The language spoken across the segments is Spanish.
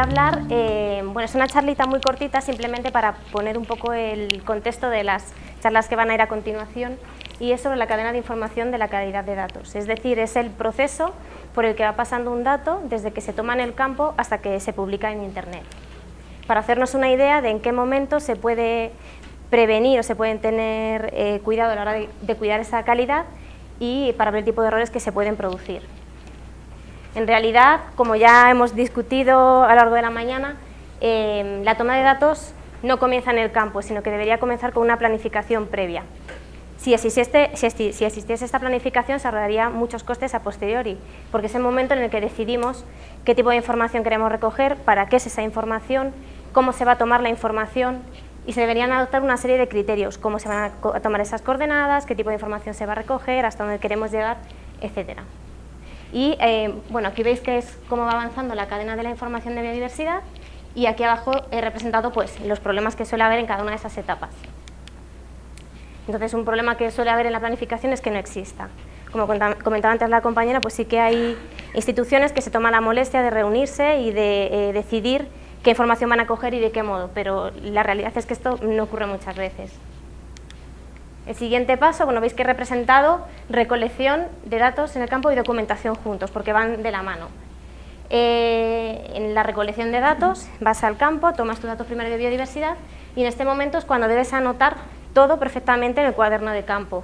hablar, bueno, es una charlita muy cortita simplemente para poner un poco el contexto de las charlas que van a ir a continuación, y es sobre la cadena de información de la calidad de datos. Es decir, es el proceso por el que va pasando un dato desde que se toma en el campo hasta que se publica en Internet. Para hacernos una idea de en qué momento se puede prevenir o se pueden tener cuidado a la hora de cuidar esa calidad y para ver el tipo de errores que se pueden producir. En realidad, como ya hemos discutido a lo largo de la mañana, la toma de datos no comienza en el campo, sino que debería comenzar con una planificación previa. Si existiese esta planificación, se ahorraría muchos costes a posteriori, porque es el momento en el que decidimos qué tipo de información queremos recoger, para qué es esa información, cómo se va a tomar la información, y se deberían adoptar una serie de criterios, cómo se van a tomar esas coordenadas, qué tipo de información se va a recoger, hasta dónde queremos llegar, etcétera. Y bueno, aquí veis que es cómo va avanzando la cadena de la información de biodiversidad, y aquí abajo he representado pues, los problemas que suele haber en cada una de esas etapas. Entonces, un problema que suele haber en la planificación es que no exista. Como comentaba antes la compañera, pues sí que hay instituciones que se toman la molestia de reunirse y de decidir qué información van a coger y de qué modo, pero la realidad es que esto no ocurre muchas veces. El siguiente paso, bueno, veis que he representado recolección de datos en el campo y documentación juntos, porque van de la mano. En la recolección de datos vas al campo, tomas tus datos primarios de biodiversidad y en este momento es cuando debes anotar todo perfectamente en el cuaderno de campo.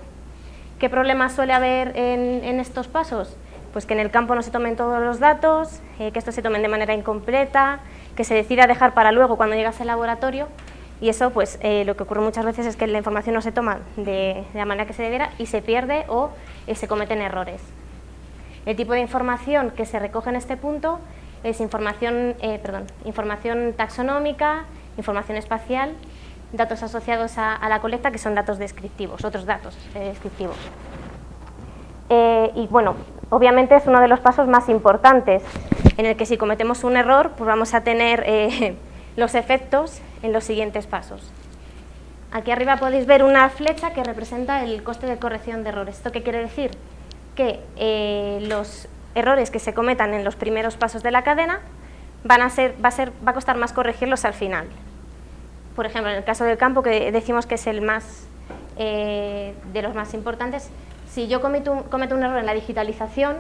¿Qué problemas suele haber en estos pasos? Pues que en el campo no se tomen todos los datos, que estos se tomen de manera incompleta, que se decida dejar para luego cuando llegas al laboratorio, y eso pues lo que ocurre muchas veces es que la información no se toma de la manera que se debiera y se pierde o se cometen errores. El tipo de información que se recoge en este punto es información taxonómica, información espacial, datos asociados a la colecta, que son datos descriptivos, otros datos descriptivos. Y bueno, obviamente es uno de los pasos más importantes, en el que si cometemos un error, pues vamos a tener los efectos en los siguientes pasos. Aquí arriba podéis ver una flecha que representa el coste de corrección de errores. ¿Esto qué quiere decir? Que los errores que se cometan en los primeros pasos de la cadena va a costar más corregirlos al final. Por ejemplo, en el caso del campo, que decimos que es el más de los más importantes, si yo cometo un error en la digitalización,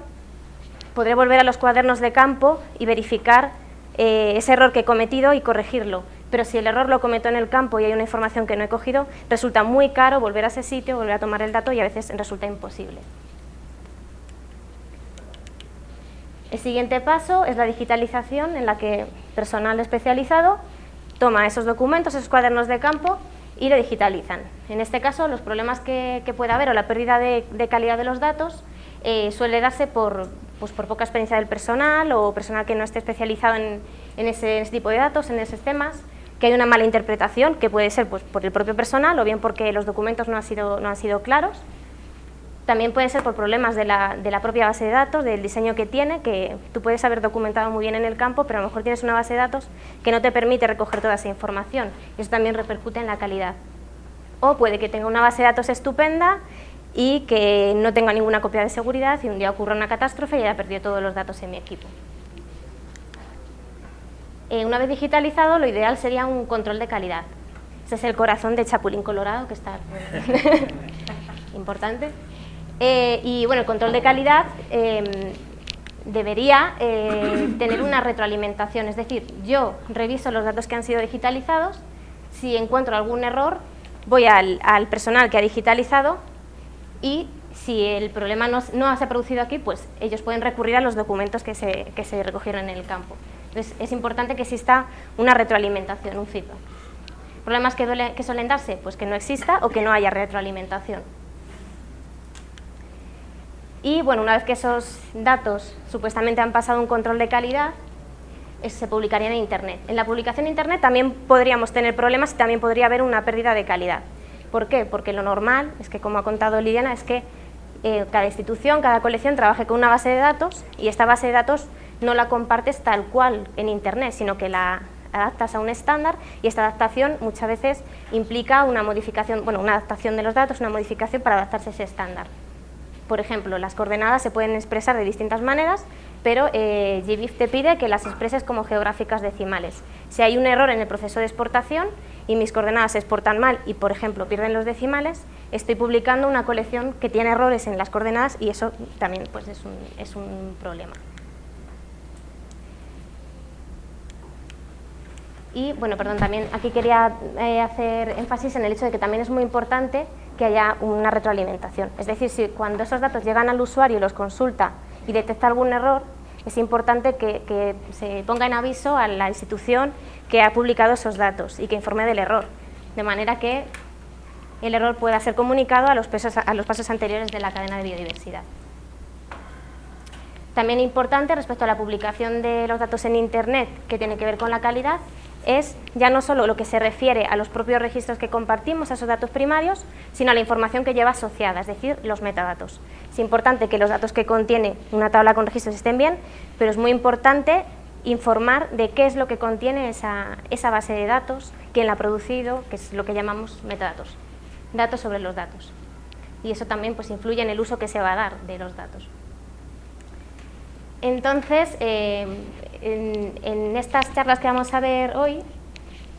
podré volver a los cuadernos de campo y verificar ese error que he cometido y corregirlo. Pero si el error lo cometo en el campo y hay una información que no he cogido, resulta muy caro volver a ese sitio, volver a tomar el dato y a veces resulta imposible. El siguiente paso es la digitalización, en la que personal especializado toma esos documentos, esos cuadernos de campo y lo digitalizan. En este caso, los problemas que pueda haber o la pérdida de calidad de los datos suele darse por poca experiencia del personal o personal que no esté especializado en ese tipo de datos, en esos temas, que hay una mala interpretación, que puede ser pues, por el propio personal o bien porque los documentos no han sido claros. También puede ser por problemas de la propia base de datos, del diseño que tiene, que tú puedes haber documentado muy bien en el campo, pero a lo mejor tienes una base de datos que no te permite recoger toda esa información, y eso también repercute en la calidad. O puede que tenga una base de datos estupenda y que no tenga ninguna copia de seguridad y un día ocurra una catástrofe y haya perdido todos los datos en mi equipo. Una vez digitalizado, lo ideal sería un control de calidad. Ese es el corazón de Chapulín Colorado, que está importante. Y bueno, el control de calidad debería tener una retroalimentación, es decir, yo reviso los datos que han sido digitalizados, si encuentro algún error, voy al personal que ha digitalizado y si el problema no se ha producido aquí, pues ellos pueden recurrir a los documentos que se recogieron en el campo. Entonces, es importante que exista una retroalimentación, un feedback. ¿Problemas que suelen darse? Pues que no exista o que no haya retroalimentación. Y bueno, una vez que esos datos supuestamente han pasado un control de calidad, se publicarían en Internet. En la publicación en Internet también podríamos tener problemas y también podría haber una pérdida de calidad. ¿Por qué? Porque lo normal es que, como ha contado Liliana, es que cada institución, cada colección trabaje con una base de datos y esta base de datos no la compartes tal cual en Internet, sino que la adaptas a un estándar y esta adaptación muchas veces implica una modificación, bueno, una adaptación de los datos, una modificación para adaptarse a ese estándar. Por ejemplo, las coordenadas se pueden expresar de distintas maneras pero GBIF te pide que las expreses como geográficas decimales. Si hay un error en el proceso de exportación y mis coordenadas se exportan mal y, por ejemplo, pierden los decimales, estoy publicando una colección que tiene errores en las coordenadas y eso también pues, es un problema. Y, bueno, perdón, también aquí quería hacer énfasis en el hecho de que también es muy importante que haya una retroalimentación. Es decir, si cuando esos datos llegan al usuario y los consulta y detecta algún error, es importante que se ponga en aviso a la institución que ha publicado esos datos y que informe del error, de manera que el error pueda ser comunicado a los pasos anteriores de la cadena de biodiversidad. También importante respecto a la publicación de los datos en Internet, que tiene que ver con la calidad, es ya no solo lo que se refiere a los propios registros que compartimos, a esos datos primarios, sino a la información que lleva asociada, es decir, los metadatos. Es importante que los datos que contiene una tabla con registros estén bien, pero es muy importante informar de qué es lo que contiene esa base de datos, quién la ha producido, que es lo que llamamos metadatos, datos sobre los datos. Y eso también pues, influye en el uso que se va a dar de los datos. Entonces, en estas charlas que vamos a ver hoy,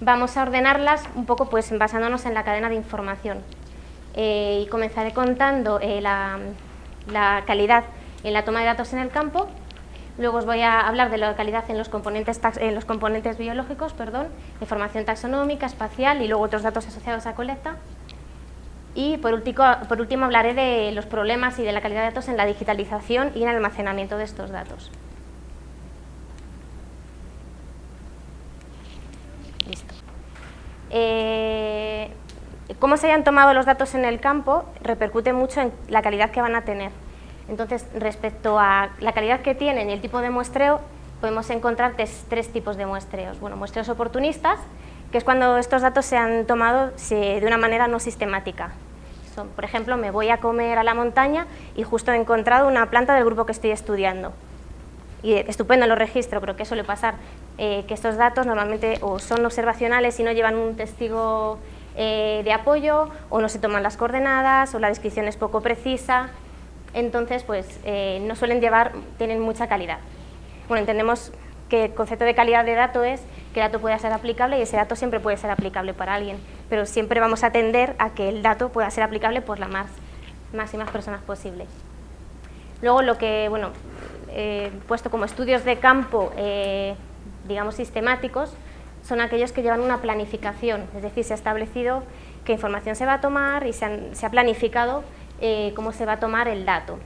vamos a ordenarlas un poco pues, basándonos en la cadena de información. Y comenzaré contando la calidad en la toma de datos en el campo, luego os voy a hablar de la calidad en los componentes biológicos, información taxonómica, espacial y luego otros datos asociados a colecta. Y por último hablaré de los problemas y de la calidad de datos en la digitalización y en el almacenamiento de estos datos. Listo. Cómo se hayan tomado los datos en el campo repercute mucho en la calidad que van a tener. Entonces, respecto a la calidad que tienen y el tipo de muestreo, podemos encontrar tres tipos de muestreos. Bueno, muestreos oportunistas, que es cuando estos datos se han tomado de una manera no sistemática. Por ejemplo, me voy a comer a la montaña y justo he encontrado una planta del grupo que estoy estudiando. Y estupendo lo registro, pero ¿qué suele pasar? Que estos datos normalmente o son observacionales y no llevan un testigo de apoyo, o no se toman las coordenadas, o la descripción es poco precisa. Entonces, pues no suelen tienen mucha calidad. Bueno, entendemos que el concepto de calidad de dato es que el dato pueda ser aplicable y ese dato siempre puede ser aplicable para alguien, pero siempre vamos a tender a que el dato pueda ser aplicable por las máximas personas posible. Luego, lo que, bueno, puesto como estudios de campo, digamos, sistemáticos, son aquellos que llevan una planificación, es decir, se ha establecido qué información se va a tomar y se ha planificado cómo se va a tomar el dato.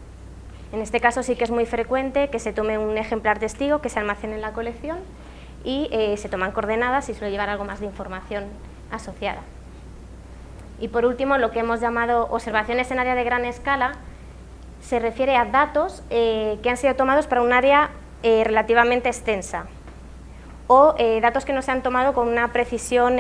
En este caso sí que es muy frecuente que se tome un ejemplar testigo que se almacene en la colección y se toman coordenadas y suele llevar algo más de información asociada. Y por último, lo que hemos llamado observaciones en área de gran escala se refiere a datos que han sido tomados para un área relativamente extensa o datos que no se han tomado con una precisión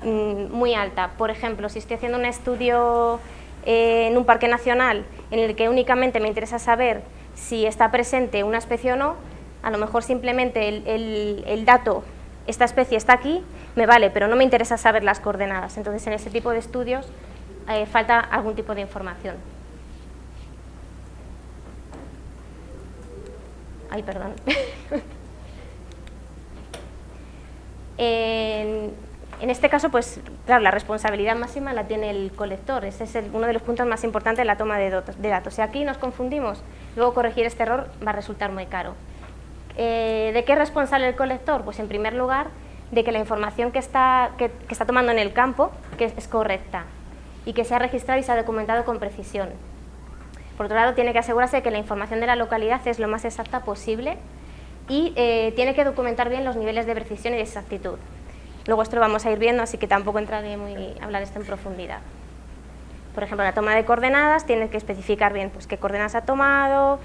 muy alta. Por ejemplo, si estoy haciendo un estudio en un parque nacional en el que únicamente me interesa saber si está presente una especie o no, a lo mejor simplemente el dato, esta especie está aquí, me vale, pero no me interesa saber las coordenadas. Entonces, en ese tipo de estudios falta algún tipo de información. Ay, perdón. En este caso, pues claro, la responsabilidad máxima la tiene el colector. Ese es uno de los puntos más importantes de la toma de datos. Si aquí nos confundimos, luego corregir este error va a resultar muy caro. ¿De qué es responsable el colector? Pues en primer lugar, de que la información que está tomando en el campo que es correcta y que se ha registrado y se ha documentado con precisión. Por otro lado, tiene que asegurarse de que la información de la localidad es lo más exacta posible y tiene que documentar bien los niveles de precisión y de exactitud. Luego esto lo vamos a ir viendo, así que tampoco entraré a hablar esto en profundidad. Por ejemplo, la toma de coordenadas tiene que especificar bien pues, qué coordenadas ha tomado,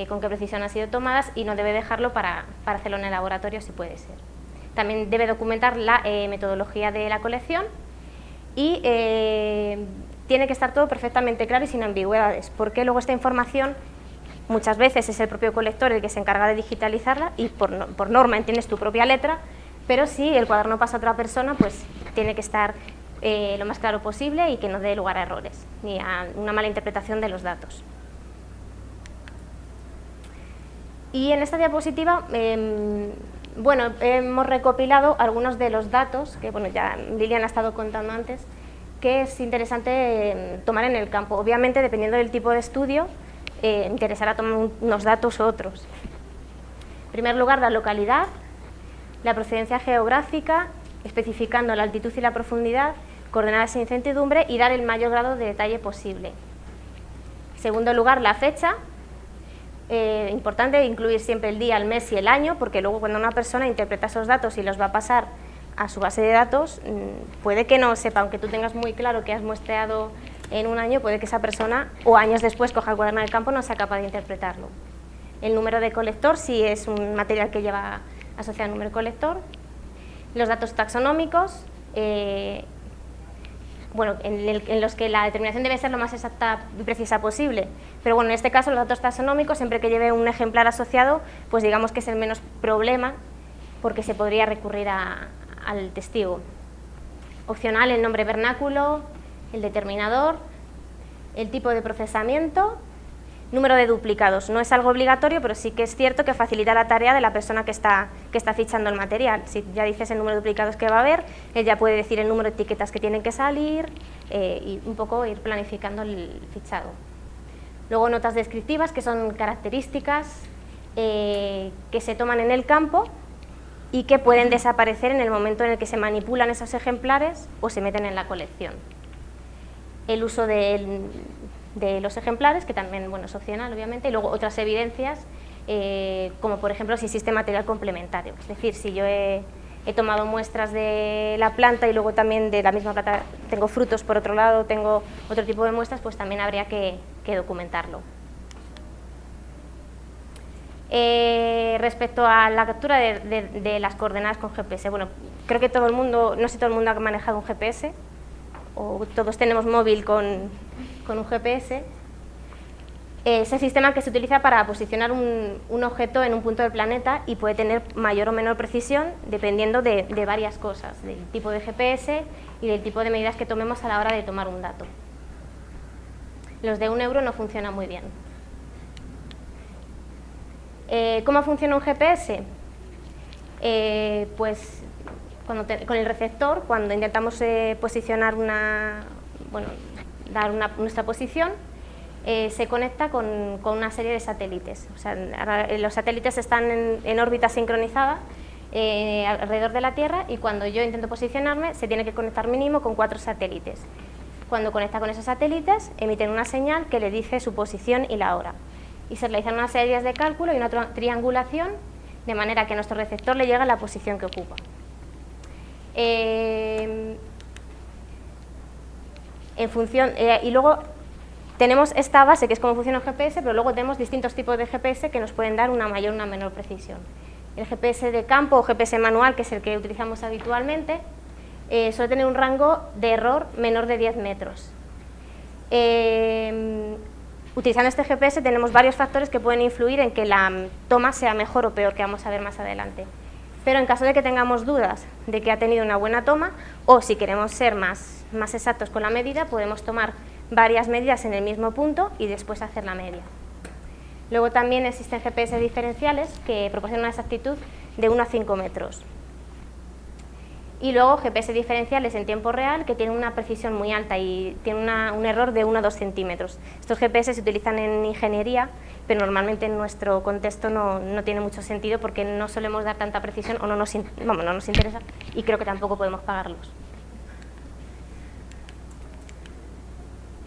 con qué precisión han sido tomadas y no debe dejarlo para hacerlo en el laboratorio si puede ser. También debe documentar la metodología de la colección y tiene que estar todo perfectamente claro y sin ambigüedades, porque luego esta información muchas veces es el propio colector el que se encarga de digitalizarla y por norma entiendes tu propia letra, pero si el cuaderno pasa a otra persona, pues tiene que estar lo más claro posible y que no dé lugar a errores ni a una mala interpretación de los datos. Y en esta diapositiva, bueno, hemos recopilado algunos de los datos que, bueno, ya Lilian ha estado contando antes, que es interesante tomar en el campo. Obviamente, dependiendo del tipo de estudio, interesará tomar unos datos u otros. En primer lugar, la localidad, la procedencia geográfica, especificando la altitud y la profundidad, coordenadas sin incertidumbre y dar el mayor grado de detalle posible. En segundo lugar, la fecha. Importante incluir siempre el día, el mes y el año, porque luego cuando una persona interpreta esos datos y los va a pasar a su base de datos, puede que no sepa, aunque tú tengas muy claro que has muestreado en un año, puede que esa persona, o años después, coja el cuaderno del campo, no sea capaz de interpretarlo. El número de colector, si es un material que lleva asociado al número de colector. Los datos taxonómicos, bueno, en los que la determinación debe ser lo más exacta y precisa posible, pero bueno, en este caso los datos taxonómicos, siempre que lleve un ejemplar asociado, pues digamos que es el menos problema, porque se podría recurrir al testigo. Opcional, el nombre vernáculo, el determinador, el tipo de procesamiento, número de duplicados. No es algo obligatorio, pero sí que es cierto que facilita la tarea de la persona que está fichando el material. Si ya dices el número de duplicados que va a haber, él ya puede decir el número de etiquetas que tienen que salir y un poco ir planificando el fichado. Luego notas descriptivas, que son características que se toman en el campo y que pueden desaparecer en el momento en el que se manipulan esos ejemplares o se meten en la colección. El uso de los ejemplares, que también, bueno, es opcional, obviamente, y luego otras evidencias, como por ejemplo si existe material complementario. Es decir, si yo he tomado muestras de la planta y luego también de la misma planta tengo frutos, por otro lado tengo otro tipo de muestras, pues también habría que documentarlo. Respecto a la captura de las coordenadas con GPS, bueno, creo que todo el mundo, no sé si todo el mundo ha manejado un GPS, o todos tenemos móvil con un GPS. Es el sistema que se utiliza para posicionar un objeto en un punto del planeta y puede tener mayor o menor precisión dependiendo de varias cosas, del tipo de GPS y del tipo de medidas que tomemos a la hora de tomar un dato. Los de 1 euro no funcionan muy bien. ¿Cómo funciona un GPS? Pues con el receptor, cuando intentamos posicionar dar nuestra posición, se conecta con una serie de satélites. O sea, los satélites están en órbita sincronizada alrededor de la Tierra y cuando yo intento posicionarme se tiene que conectar mínimo con 4 satélites. Cuando conecta con esos satélites emiten una señal que le dice su posición y la hora. Y se realizan una serie de cálculo y una triangulación de manera que a nuestro receptor le llega la posición que ocupa. Y luego tenemos esta base que es cómo funciona un GPS, pero luego tenemos distintos tipos de GPS que nos pueden dar una mayor o una menor precisión. El GPS de campo o GPS manual, que es el que utilizamos habitualmente, suele tener un rango de error menor de 10 metros. Utilizando este GPS tenemos varios factores que pueden influir en que la toma sea mejor o peor, que vamos a ver más adelante. Pero en caso de que tengamos dudas de que ha tenido una buena toma, o si queremos ser más exactos con la medida, podemos tomar varias medidas en el mismo punto y después hacer la media. Luego también existen GPS diferenciales que proporcionan una exactitud de 1 a 5 metros. Y luego GPS diferenciales en tiempo real que tienen una precisión muy alta y tienen un error de 1 a 2 centímetros. Estos GPS se utilizan en ingeniería, pero normalmente en nuestro contexto no tiene mucho sentido porque no solemos dar tanta precisión o no nos interesa y creo que tampoco podemos pagarlos.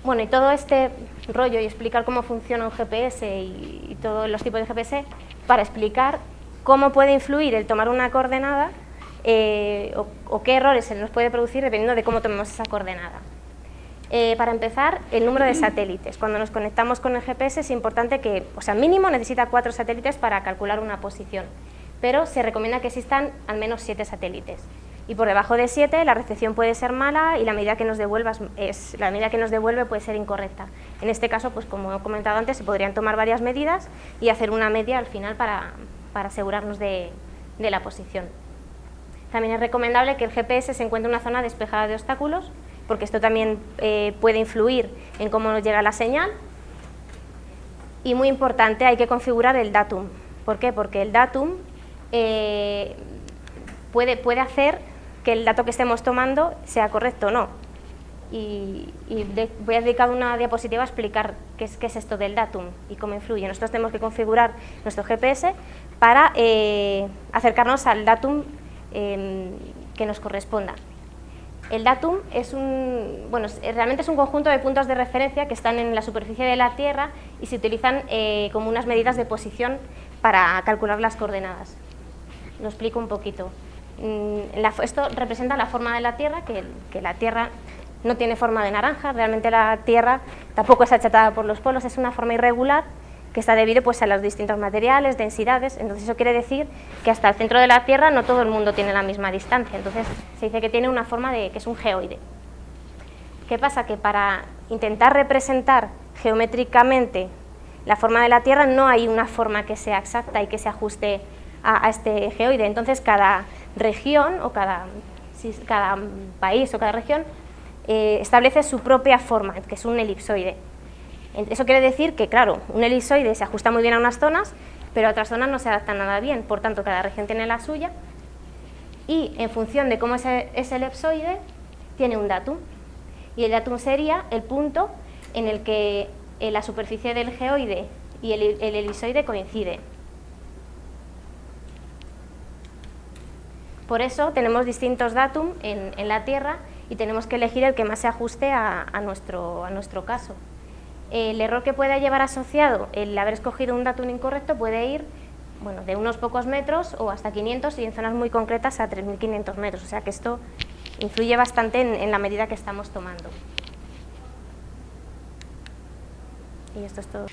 Bueno, y todo este rollo y explicar cómo funciona un GPS y todos los tipos de GPS para explicar cómo puede influir el tomar una coordenada o qué errores se nos puede producir dependiendo de cómo tomemos esa coordenada. Para empezar, el número de satélites. Cuando nos conectamos con el GPS es importante que, o sea, mínimo necesita 4 satélites para calcular una posición, pero se recomienda que existan al menos 7 satélites. Y por debajo de 7 la recepción puede ser mala y la medida que nos devuelve puede ser incorrecta. En este caso, pues como he comentado antes, se podrían tomar varias medidas y hacer una media al final para asegurarnos de la posición. También es recomendable que el GPS se encuentre en una zona despejada de obstáculos, porque esto también puede influir en cómo nos llega la señal. Y muy importante, hay que configurar el datum ¿Por qué? Porque el datum puede hacer que el dato que estemos tomando sea correcto o no. Y voy a dedicar una diapositiva a explicar qué es esto del datum y cómo influye. Nosotros tenemos que configurar nuestro GPS para acercarnos al datum que nos corresponda. El datum realmente es un conjunto de puntos de referencia que están en la superficie de la Tierra y se utilizan como unas medidas de posición para calcular las coordenadas. Lo explico un poquito. Esto representa la forma de la Tierra, que la Tierra no tiene forma de naranja, realmente la Tierra tampoco es achatada por los polos, es una forma irregular que está debido pues, a los distintos materiales, densidades. Entonces eso quiere decir que hasta el centro de la Tierra no todo el mundo tiene la misma distancia, entonces se dice que tiene una forma que es un geoide. ¿Qué pasa? Que para intentar representar geométricamente la forma de la Tierra no hay una forma que sea exacta y que se ajuste a este geoide, entonces cada región o cada país o cada región establece su propia forma, que es un elipsoide. Eso quiere decir que, claro, un elipsoide se ajusta muy bien a unas zonas, pero a otras zonas no se adapta nada bien, por tanto cada región tiene la suya y en función de cómo es ese elipsoide tiene un datum, y el datum sería el punto en el que la superficie del geoide y el elipsoide coincide. Por eso tenemos distintos datum en la Tierra y tenemos que elegir el que más se ajuste a nuestro caso. El error que pueda llevar asociado el haber escogido un datum incorrecto puede ir de unos pocos metros o hasta 500 y en zonas muy concretas a 3.500 metros, o sea que esto influye bastante en la medida que estamos tomando. Y esto es todo.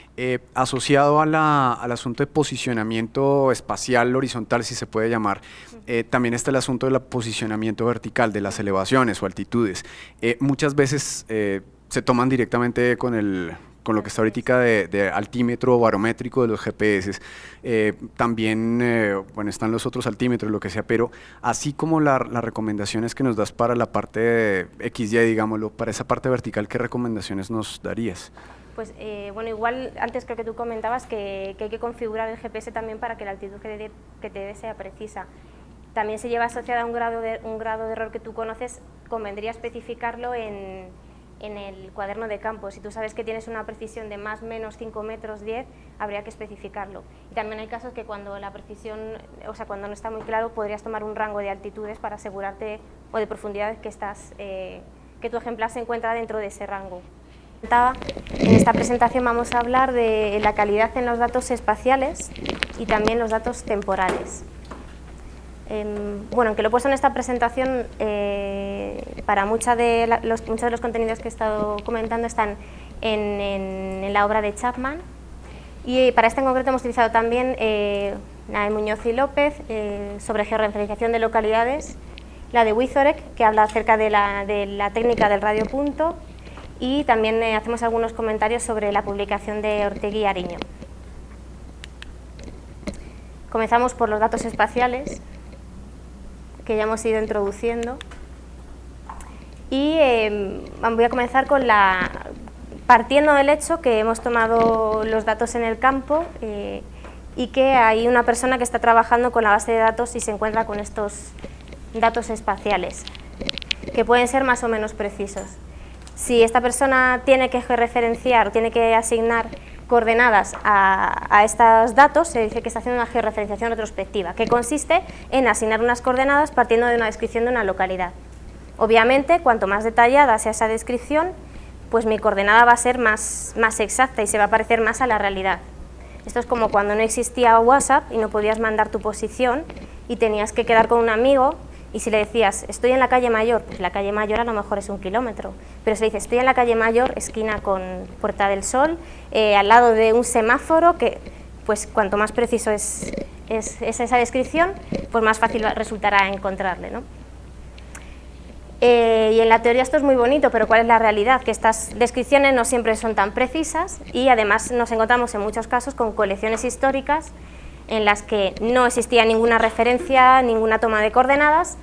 Asociado al asunto de posicionamiento espacial horizontal, si se puede llamar, también está el asunto del posicionamiento vertical, de las elevaciones o altitudes. Muchas veces se toman directamente con lo que está ahorita de altímetro o barométrico de los GPS. También, están los otros altímetros, lo que sea, pero así como las recomendaciones que nos das para la parte de XY, digámoslo, para esa parte vertical, ¿qué recomendaciones nos darías? Pues igual antes creo que tú comentabas que hay que configurar el GPS también para que la altitud que te dé sea precisa. También se lleva asociada a un grado de error que tú conoces, convendría especificarlo en el cuaderno de campo. Si tú sabes que tienes una precisión de más o menos 5 metros 10, habría que especificarlo. Y también hay casos que cuando la precisión, cuando no está muy claro, podrías tomar un rango de altitudes para asegurarte, o de profundidades que tu ejemplar se encuentra dentro de ese rango. En esta presentación vamos a hablar de la calidad en los datos espaciales y también los datos temporales. Aunque lo he puesto en esta presentación, para muchos de los contenidos que he estado comentando están en la obra de Chapman, y para este en concreto hemos utilizado también la de Muñoz y López sobre georreferenciación de localidades, la de Wizorek, que habla acerca de la técnica del radiopunto, y también hacemos algunos comentarios sobre la publicación de Ortegui y Ariño. Comenzamos por los datos espaciales, que ya hemos ido introduciendo, y voy a comenzar partiendo del hecho que hemos tomado los datos en el campo y que hay una persona que está trabajando con la base de datos y se encuentra con estos datos espaciales, que pueden ser más o menos precisos. Si esta persona tiene que georreferenciar, tiene que asignar coordenadas a estos datos, se dice que está haciendo una georreferenciación retrospectiva, que consiste en asignar unas coordenadas partiendo de una descripción de una localidad. Obviamente, cuanto más detallada sea esa descripción, pues mi coordenada va a ser más exacta y se va a parecer más a la realidad. Esto es como cuando no existía WhatsApp y no podías mandar tu posición y tenías que quedar con un amigo. Y si le decías, estoy en la calle Mayor, pues la calle Mayor a lo mejor es 1 kilómetro, pero si le dices, estoy en la calle Mayor, esquina con Puerta del Sol, al lado de un semáforo, que pues cuanto más preciso es esa descripción, pues más fácil resultará encontrarle, ¿no? Y en la teoría esto es muy bonito, pero ¿cuál es la realidad? Que estas descripciones no siempre son tan precisas y además nos encontramos en muchos casos con colecciones históricas en las que no existía ninguna referencia, ninguna toma de coordenadas,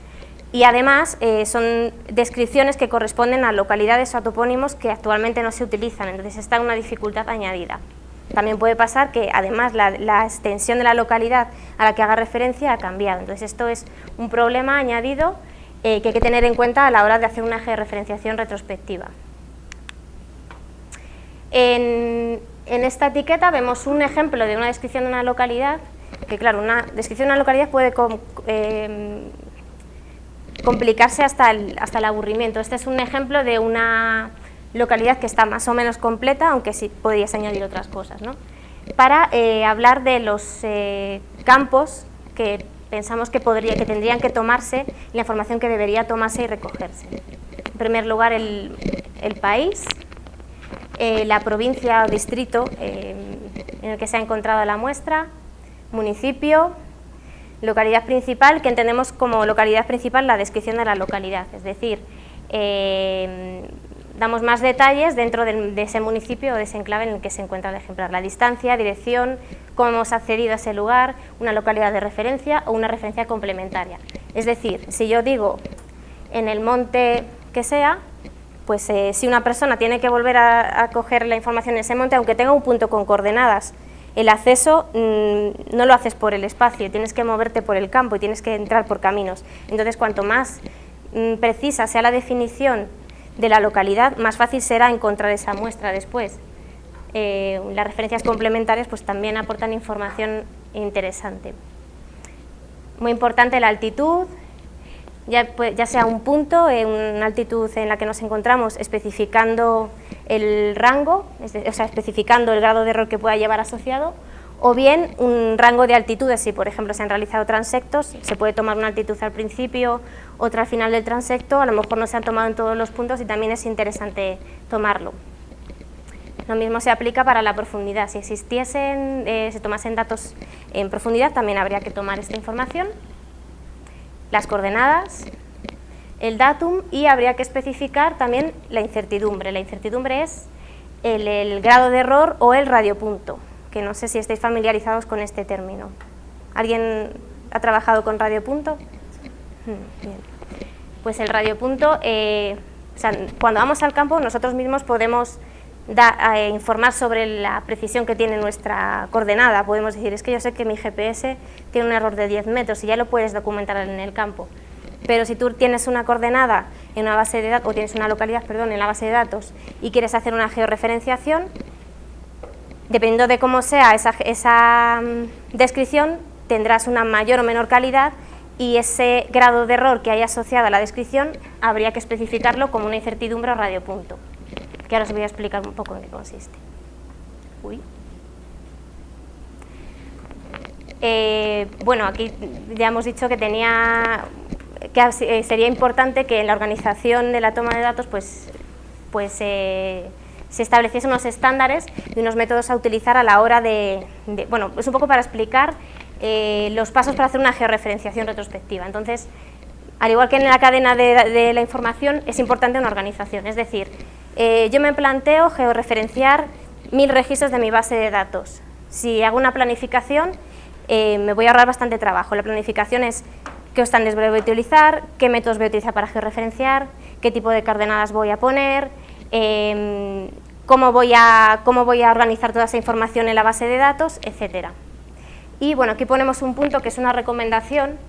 y además son descripciones que corresponden a localidades o a topónimos que actualmente no se utilizan, entonces está una dificultad añadida. también puede pasar que además la extensión de la localidad a la que haga referencia ha cambiado. Entonces esto es un problema añadido que hay que tener en cuenta a la hora de hacer una georreferenciación retrospectiva. En esta etiqueta vemos un ejemplo de una descripción de una localidad, que claro, una descripción de una localidad puede complicarse hasta el aburrimiento. Este es un ejemplo de una localidad que está más o menos completa, aunque sí podrías añadir otras cosas, ¿no? Para hablar de los campos que pensamos que tendrían que tomarse, la información que debería tomarse y recogerse. En primer lugar, el país, la provincia o distrito en el que se ha encontrado la muestra, municipio, localidad principal, que entendemos como localidad principal la descripción de la localidad, es decir, damos más detalles dentro de ese municipio o de ese enclave en el que se encuentra el ejemplar, la distancia, dirección, cómo hemos accedido a ese lugar, una localidad de referencia o una referencia complementaria. Es decir, si yo digo en el monte que sea, pues si una persona tiene que volver a coger la información en ese monte, aunque tenga un punto con coordenadas, el acceso no lo haces por el espacio, tienes que moverte por el campo y tienes que entrar por caminos. Entonces, cuanto más precisa sea la definición de la localidad, más fácil será encontrar esa muestra después. Las referencias complementarias pues también aportan información interesante. Muy importante la altitud, ya sea un punto, una altitud en la que nos encontramos, especificando el rango, o sea, especificando el grado de error que pueda llevar asociado, o bien un rango de altitudes. Si por ejemplo se han realizado transectos, se puede tomar una altitud al principio, otra al final del transecto, a lo mejor no se han tomado en todos los puntos y también es interesante tomarlo. Lo mismo se aplica para la profundidad, si se tomasen datos en profundidad también habría que tomar esta información, las coordenadas, el datum y habría que especificar también la incertidumbre. La incertidumbre es el grado de error o el radiopunto, que no sé si estáis familiarizados con este término. ¿Alguien ha trabajado con radiopunto? Bien. Pues el radiopunto, o sea, cuando vamos al campo nosotros mismos podemos informar sobre la precisión que tiene nuestra coordenada. Podemos decir, es que yo sé que mi GPS tiene un error de 10 metros y ya lo puedes documentar en el campo. Pero si tú tienes una coordenada en una base de datos, o tienes una localidad, perdón, en la base de datos y quieres hacer una georreferenciación, dependiendo de cómo sea esa descripción, tendrás una mayor o menor calidad y ese grado de error que hay asociado a la descripción habría que especificarlo como una incertidumbre o radiopunto, que ahora os voy a explicar un poco en qué consiste. Bueno, aquí ya hemos dicho que sería importante que en la organización de la toma de datos se estableciesen unos estándares y unos métodos a utilizar a la hora bueno, es un poco para explicar los pasos para hacer una georreferenciación retrospectiva. Entonces, al igual que en la cadena de la información, es importante una organización, es decir, yo me planteo georreferenciar 1000 registros de mi base de datos. Si hago una planificación, me voy a ahorrar bastante trabajo. La planificación es qué estándares voy a utilizar, qué métodos voy a utilizar para georreferenciar, qué tipo de coordenadas voy a poner, cómo voy a organizar toda esa información en la base de datos, etcétera. Y bueno, aquí ponemos un punto que es una recomendación,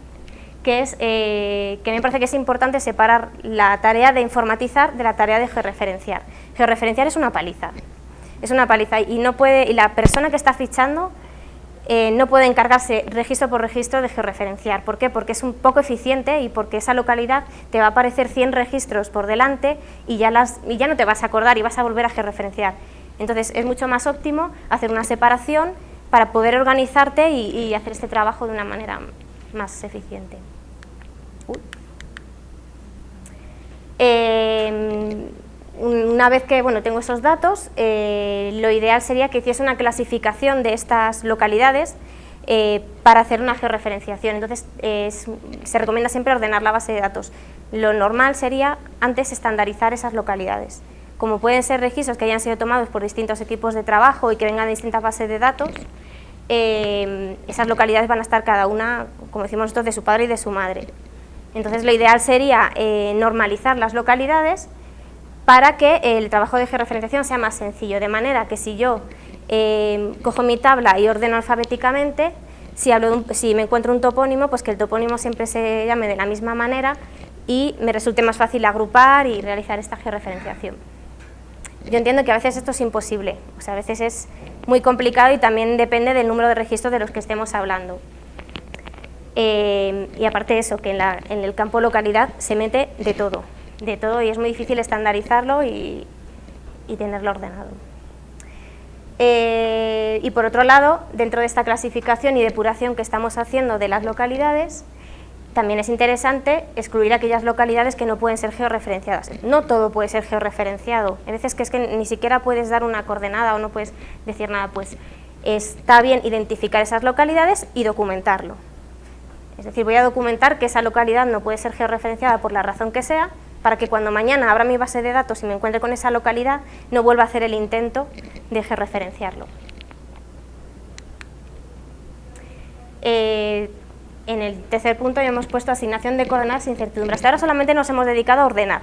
que es que me parece que es importante separar la tarea de informatizar de la tarea de georreferenciar. Georreferenciar es una paliza y la persona que está fichando no puede encargarse registro por registro de georreferenciar. ¿Por qué? Porque es un poco eficiente y porque esa localidad te va a aparecer 100 registros por delante y ya no te vas a acordar y vas a volver a georreferenciar. Entonces es mucho más óptimo hacer una separación para poder organizarte y hacer este trabajo de una manera más eficiente. Una vez que tengo esos datos, lo ideal sería que hiciese una clasificación de estas localidades para hacer una georreferenciación. Entonces, se recomienda siempre ordenar la base de datos. Lo normal sería antes estandarizar esas localidades. Como pueden ser registros que hayan sido tomados por distintos equipos de trabajo y que vengan de distintas bases de datos, esas localidades van a estar cada una, como decimos nosotros, de su padre y de su madre. Entonces, lo ideal sería normalizar las localidades para que el trabajo de georreferenciación sea más sencillo, de manera que si yo cojo mi tabla y ordeno alfabéticamente. Si me encuentro un topónimo, pues que el topónimo siempre se llame de la misma manera y me resulte más fácil agrupar y realizar esta georreferenciación. Yo entiendo que a veces esto es imposible, o sea, a veces es muy complicado y también depende del número de registros de los que estemos hablando. Y aparte de eso, que en el campo localidad se mete de todo y es muy difícil estandarizarlo y tenerlo ordenado. Y por otro lado, dentro de esta clasificación y depuración que estamos haciendo de las localidades, también es interesante excluir aquellas localidades que no pueden ser georreferenciadas. No todo puede ser georreferenciado. Hay veces que es que ni siquiera puedes dar una coordenada o no puedes decir nada. Pues está bien identificar esas localidades y documentarlo. Es decir, voy a documentar que esa localidad no puede ser georreferenciada por la razón que sea, para que cuando mañana abra mi base de datos y me encuentre con esa localidad, no vuelva a hacer el intento de georreferenciarlo. En el tercer punto ya hemos puesto asignación de coordenadas e incertidumbre. Hasta ahora solamente nos hemos dedicado a ordenar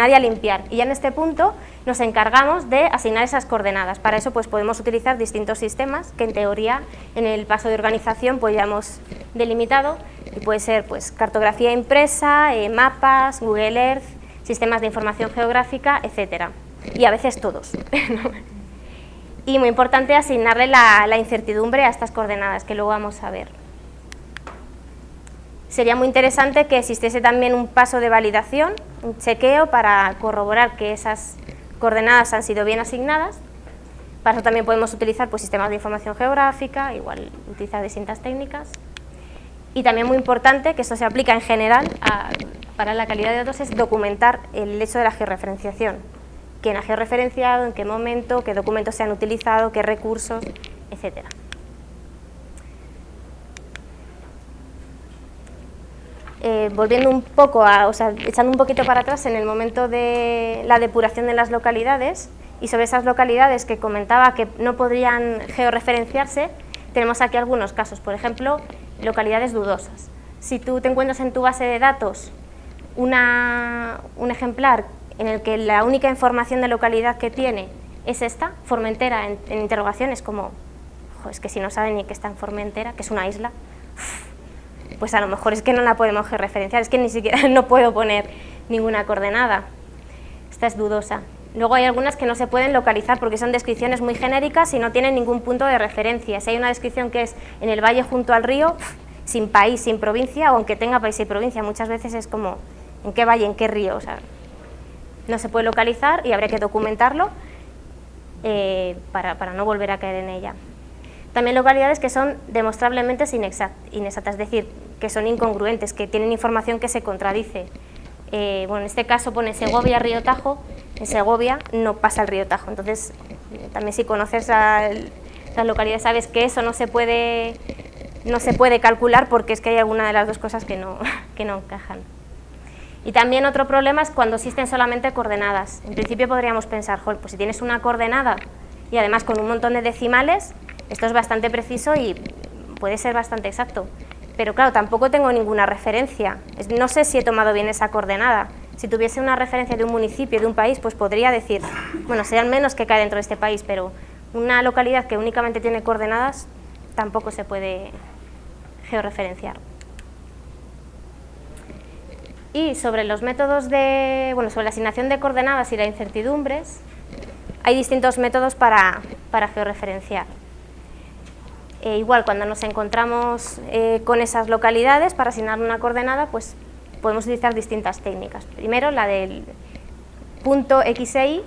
y a limpiar. Y ya en este punto nos encargamos de asignar esas coordenadas. Para eso pues podemos utilizar distintos sistemas que en teoría en el paso de organización pues ya hemos delimitado. Y puede ser pues cartografía impresa, mapas, Google Earth, sistemas de información geográfica, etcétera. Y a veces todos. Y muy importante asignarle la incertidumbre a estas coordenadas, que luego vamos a ver. Sería muy interesante que existiese también un paso de validación, un chequeo para corroborar que esas coordenadas han sido bien asignadas. Para eso también podemos utilizar pues, sistemas de información geográfica, igual utilizar distintas técnicas. Y también muy importante, que esto se aplica en general para la calidad de datos, es documentar el hecho de la georreferenciación. ¿Quién ha georreferenciado, en qué momento, qué documentos se han utilizado, qué recursos, etcétera? Volviendo un poco, echando un poquito para atrás en el momento de la depuración de las localidades y sobre esas localidades que comentaba que no podrían georreferenciarse, tenemos aquí algunos casos, por ejemplo, localidades dudosas. Si tú te encuentras en tu base de datos un ejemplar en el que la única información de localidad que tiene es esta, Formentera, en interrogación, es como, es que si no saben ni que está en Formentera, que es una isla, pues a lo mejor es que no la podemos georreferenciar, es que ni siquiera no puedo poner ninguna coordenada. Esta es dudosa. Luego hay algunas que no se pueden localizar porque son descripciones muy genéricas y no tienen ningún punto de referencia. Si hay una descripción que es en el valle junto al río, sin país, sin provincia, o aunque tenga país y provincia, muchas veces es como, ¿en qué valle, en qué río? O sea, no se puede localizar y habría que documentarlo para no volver a caer en ella. También localidades que son demostrablemente inexactas, es decir, que son incongruentes, que tienen información que se contradice. Bueno, en este caso pone Segovia, Río Tajo. En Segovia no pasa el río Tajo, entonces también si conoces las localidades sabes que eso no se puede calcular porque es que hay alguna de las dos cosas que no encajan. Y también otro problema es cuando existen solamente coordenadas. En principio podríamos pensar, pues si tienes una coordenada y además con un montón de decimales, esto es bastante preciso y puede ser bastante exacto. Pero claro, tampoco tengo ninguna referencia. No sé si he tomado bien esa coordenada. Si tuviese una referencia de un municipio, de un país, pues podría decir, bueno, serían menos que cae dentro de este país, pero una localidad que únicamente tiene coordenadas tampoco se puede georreferenciar. Y sobre los métodos sobre la asignación de coordenadas y las incertidumbres, hay distintos métodos para georreferenciar. Igual, cuando nos encontramos con esas localidades, para asignar una coordenada, pues podemos utilizar distintas técnicas. Primero, la del punto XY,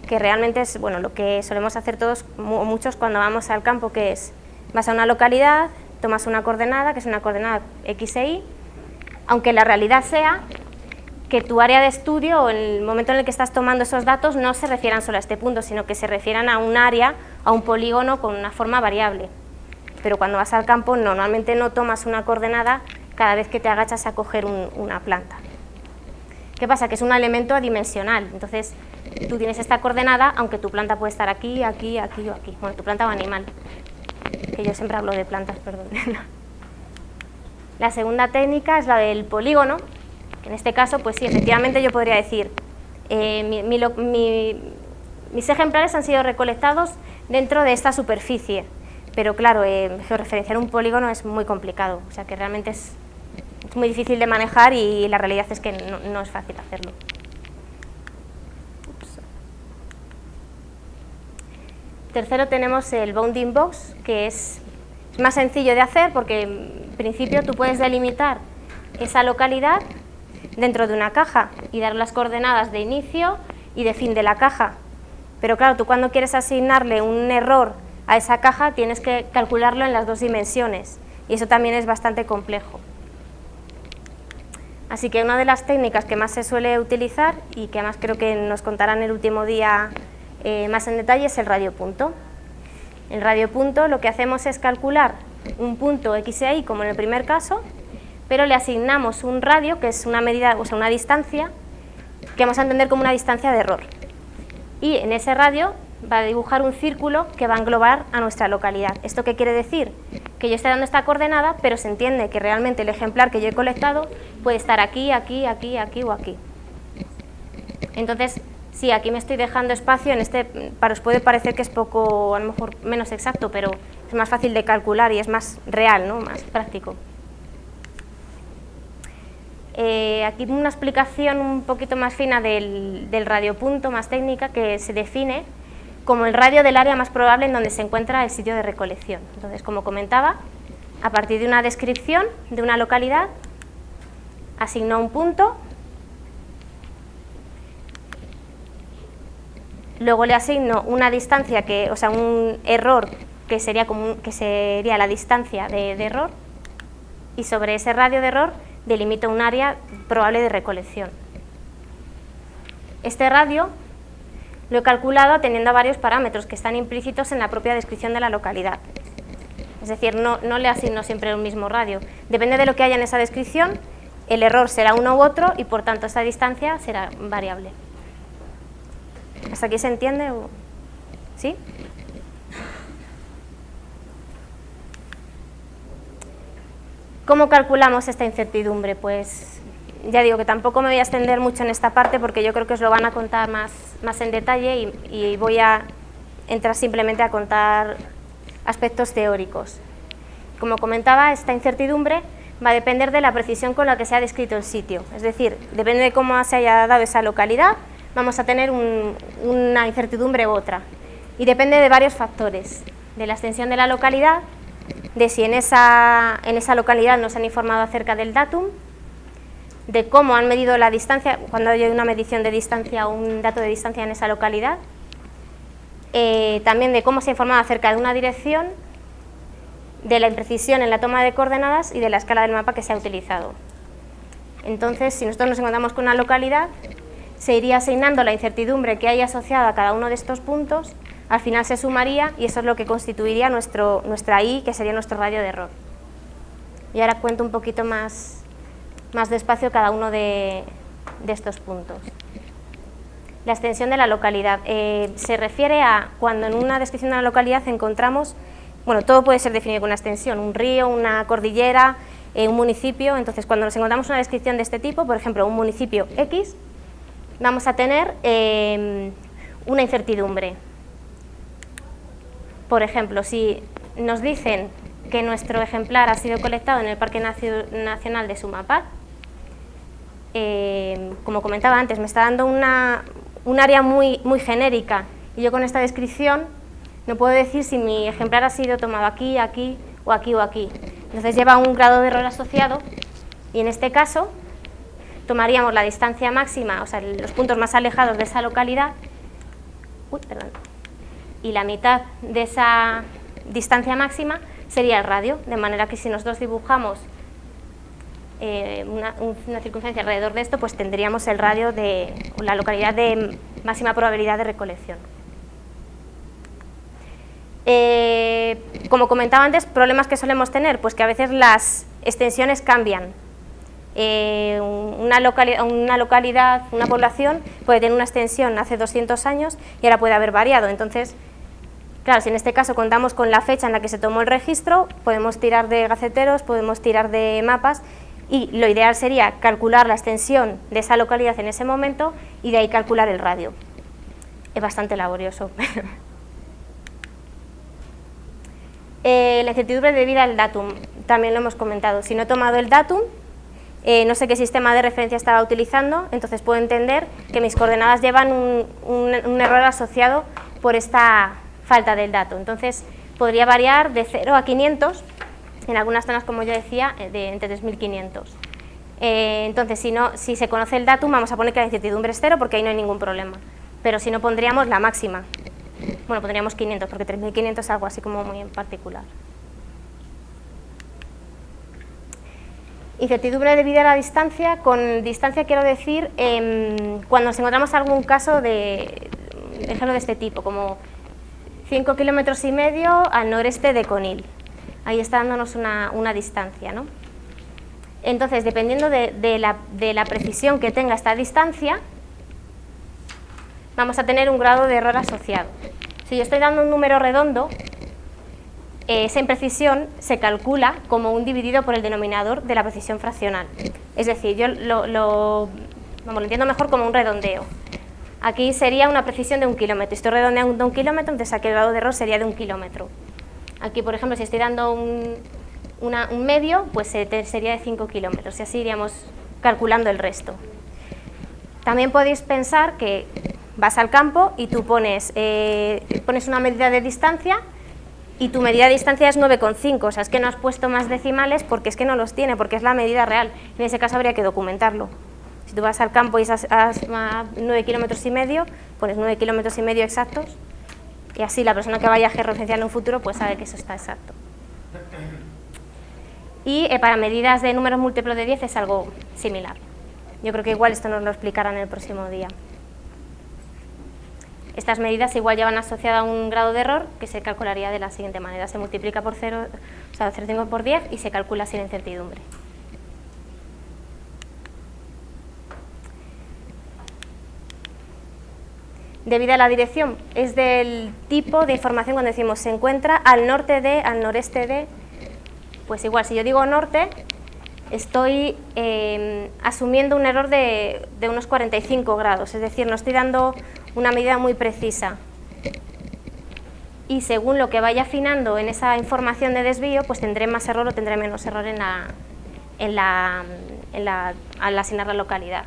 que realmente es lo que solemos hacer todos, muchos cuando vamos al campo, que es, vas a una localidad, tomas una coordenada, que es una coordenada XY, aunque la realidad sea que tu área de estudio o el momento en el que estás tomando esos datos no se refieran solo a este punto, sino que se refieran a un área, a un polígono con una forma variable. Pero cuando vas al campo normalmente no tomas una coordenada cada vez que te agachas a coger una planta. ¿Qué pasa? Que es un elemento adimensional, entonces tú tienes esta coordenada, aunque tu planta puede estar aquí, aquí, aquí o aquí. Bueno, tu planta o animal, que yo siempre hablo de plantas, perdón. La segunda técnica es la del polígono. En este caso, pues sí, efectivamente yo podría decir, mi mis ejemplares han sido recolectados dentro de esta superficie, pero claro, georreferenciar un polígono es muy complicado, o sea que realmente es muy difícil de manejar y la realidad es que no es fácil hacerlo. Tercero tenemos el bounding box, que es más sencillo de hacer porque en principio tú puedes delimitar esa localidad dentro de una caja y dar las coordenadas de inicio y de fin de la caja. Pero claro, tú cuando quieres asignarle un error a esa caja tienes que calcularlo en las dos dimensiones y eso también es bastante complejo. Así que una de las técnicas que más se suele utilizar y que además creo que nos contarán el último día más en detalle es el radiopunto. El radiopunto lo que hacemos es calcular un punto X y Y como en el primer caso, pero le asignamos un radio que es una medida, o sea, una distancia que vamos a entender como una distancia de error. Y en ese radio va a dibujar un círculo que va a englobar a nuestra localidad. ¿Esto qué quiere decir? Que yo estoy dando esta coordenada, pero se entiende que realmente el ejemplar que yo he colectado puede estar aquí, aquí, aquí, aquí o aquí. Entonces, sí, aquí me estoy dejando espacio, os puede parecer que es poco, a lo mejor menos exacto, pero es más fácil de calcular y es más real, ¿no? Más práctico. Aquí una explicación un poquito más fina del radiopunto, más técnica, que se define como el radio del área más probable en donde se encuentra el sitio de recolección. Entonces, como comentaba, a partir de una descripción de una localidad, asigno un punto, luego le asigno una distancia, o sea, un error que sería la distancia de error, y sobre ese radio de error delimito un área probable de recolección. Este radio lo he calculado atendiendo a varios parámetros que están implícitos en la propia descripción de la localidad. Es decir, no le asigno siempre el mismo radio. Depende de lo que haya en esa descripción, el error será uno u otro y por tanto esta distancia será variable. ¿Hasta aquí se entiende? ¿Sí? ¿Cómo calculamos esta incertidumbre? Pues ya digo que tampoco me voy a extender mucho en esta parte porque yo creo que os lo van a contar más en detalle y voy a entrar simplemente a contar aspectos teóricos. Como comentaba, esta incertidumbre va a depender de la precisión con la que se ha descrito el sitio. Es decir, depende de cómo se haya dado esa localidad, vamos a tener una incertidumbre u otra. Y depende de varios factores, de la extensión de la localidad, de si en esa localidad nos han informado acerca del datum, de cómo han medido la distancia, cuando hay una medición de distancia o un dato de distancia en esa localidad, también de cómo se ha informado acerca de una dirección, de la imprecisión en la toma de coordenadas y de la escala del mapa que se ha utilizado. Entonces, si nosotros nos encontramos con una localidad, se iría asignando la incertidumbre que hay asociada a cada uno de estos puntos, al final se sumaría y eso es lo que constituiría nuestra I, que sería nuestro radio de error. Y ahora cuento un poquito más despacio cada uno de estos puntos. La extensión de la localidad se refiere a cuando en una descripción de una localidad encontramos, bueno, todo puede ser definido con una extensión, un río, una cordillera, un municipio. Entonces, cuando nos encontramos una descripción de este tipo, por ejemplo, un municipio X, vamos a tener una incertidumbre. Por ejemplo, si nos dicen que nuestro ejemplar ha sido colectado en el Parque Nacional de Sumapaz, como comentaba antes, me está dando un área muy genérica y yo con esta descripción no puedo decir si mi ejemplar ha sido tomado aquí, aquí o aquí o aquí. Entonces lleva un grado de error asociado y en este caso tomaríamos la distancia máxima, o sea, los puntos más alejados de esa localidad, y la mitad de esa distancia máxima sería el radio, de manera que si nosotros dibujamos una circunferencia alrededor de esto, pues tendríamos el radio de la localidad de máxima probabilidad de recolección. Como comentaba antes, problemas que solemos tener, pues que a veces las extensiones cambian. Una localidad, una población puede tener una extensión hace 200 años y ahora puede haber variado. Entonces, claro, si en este caso contamos con la fecha en la que se tomó el registro, podemos tirar de gaceteros, podemos tirar de mapas y lo ideal sería calcular la extensión de esa localidad en ese momento y de ahí calcular el radio. Es bastante laborioso. La incertidumbre debida al datum, también lo hemos comentado. Si no he tomado el datum, no sé qué sistema de referencia estaba utilizando, entonces puedo entender que mis coordenadas llevan un error asociado por esta falta del dato. Entonces, podría variar de 0 a 500, en algunas zonas, como yo decía, entre 3500. Entonces, si se conoce el datum, vamos a poner que la incertidumbre es 0, porque ahí no hay ningún problema. Pero si no, pondríamos la máxima. Bueno, pondríamos 500, porque 3500 es algo así como muy en particular. Incertidumbre debida a la distancia. Con distancia quiero decir cuando nos encontramos algún caso de ejemplo de este tipo, como 5,5 kilómetros al noreste de Conil. Ahí está dándonos una distancia, ¿no? Entonces, dependiendo de la precisión que tenga esta distancia, vamos a tener un grado de error asociado. Si yo estoy dando un número redondo, esa imprecisión se calcula como un dividido por el denominador de la precisión fraccional. Es decir, yo lo entiendo mejor como un redondeo. Aquí sería una precisión de 1 kilómetro. Estoy redondeando 1 kilómetro, entonces aquí el grado de error sería de 1 kilómetro. Aquí, por ejemplo, si estoy dando un medio, pues sería de 5 kilómetros. Y así iríamos calculando el resto. También podéis pensar que vas al campo y tú pones una medida de distancia y tu medida de distancia es 9,5, o sea, es que no has puesto más decimales porque es que no los tiene, porque es la medida real. En ese caso habría que documentarlo. Si tú vas al campo y has 9,5 kilómetros, pones 9,5 kilómetros exactos y así la persona que vaya a georreferenciar en un futuro pues sabe que eso está exacto. Y para medidas de números múltiplos de 10 es algo similar. Yo creo que igual esto nos lo explicarán el próximo día. Estas medidas igual llevan asociada un grado de error que se calcularía de la siguiente manera. Se multiplica por 0, o sea, 0,5 por 10 y se calcula sin incertidumbre. Debido a la dirección, es del tipo de información cuando decimos se encuentra al norte de, al noreste de, pues igual, si yo digo norte, estoy asumiendo un error de unos 45 grados, es decir, no estoy dando una medida muy precisa. Y según lo que vaya afinando en esa información de desvío, pues tendré más error o tendré menos error al asignar la localidad.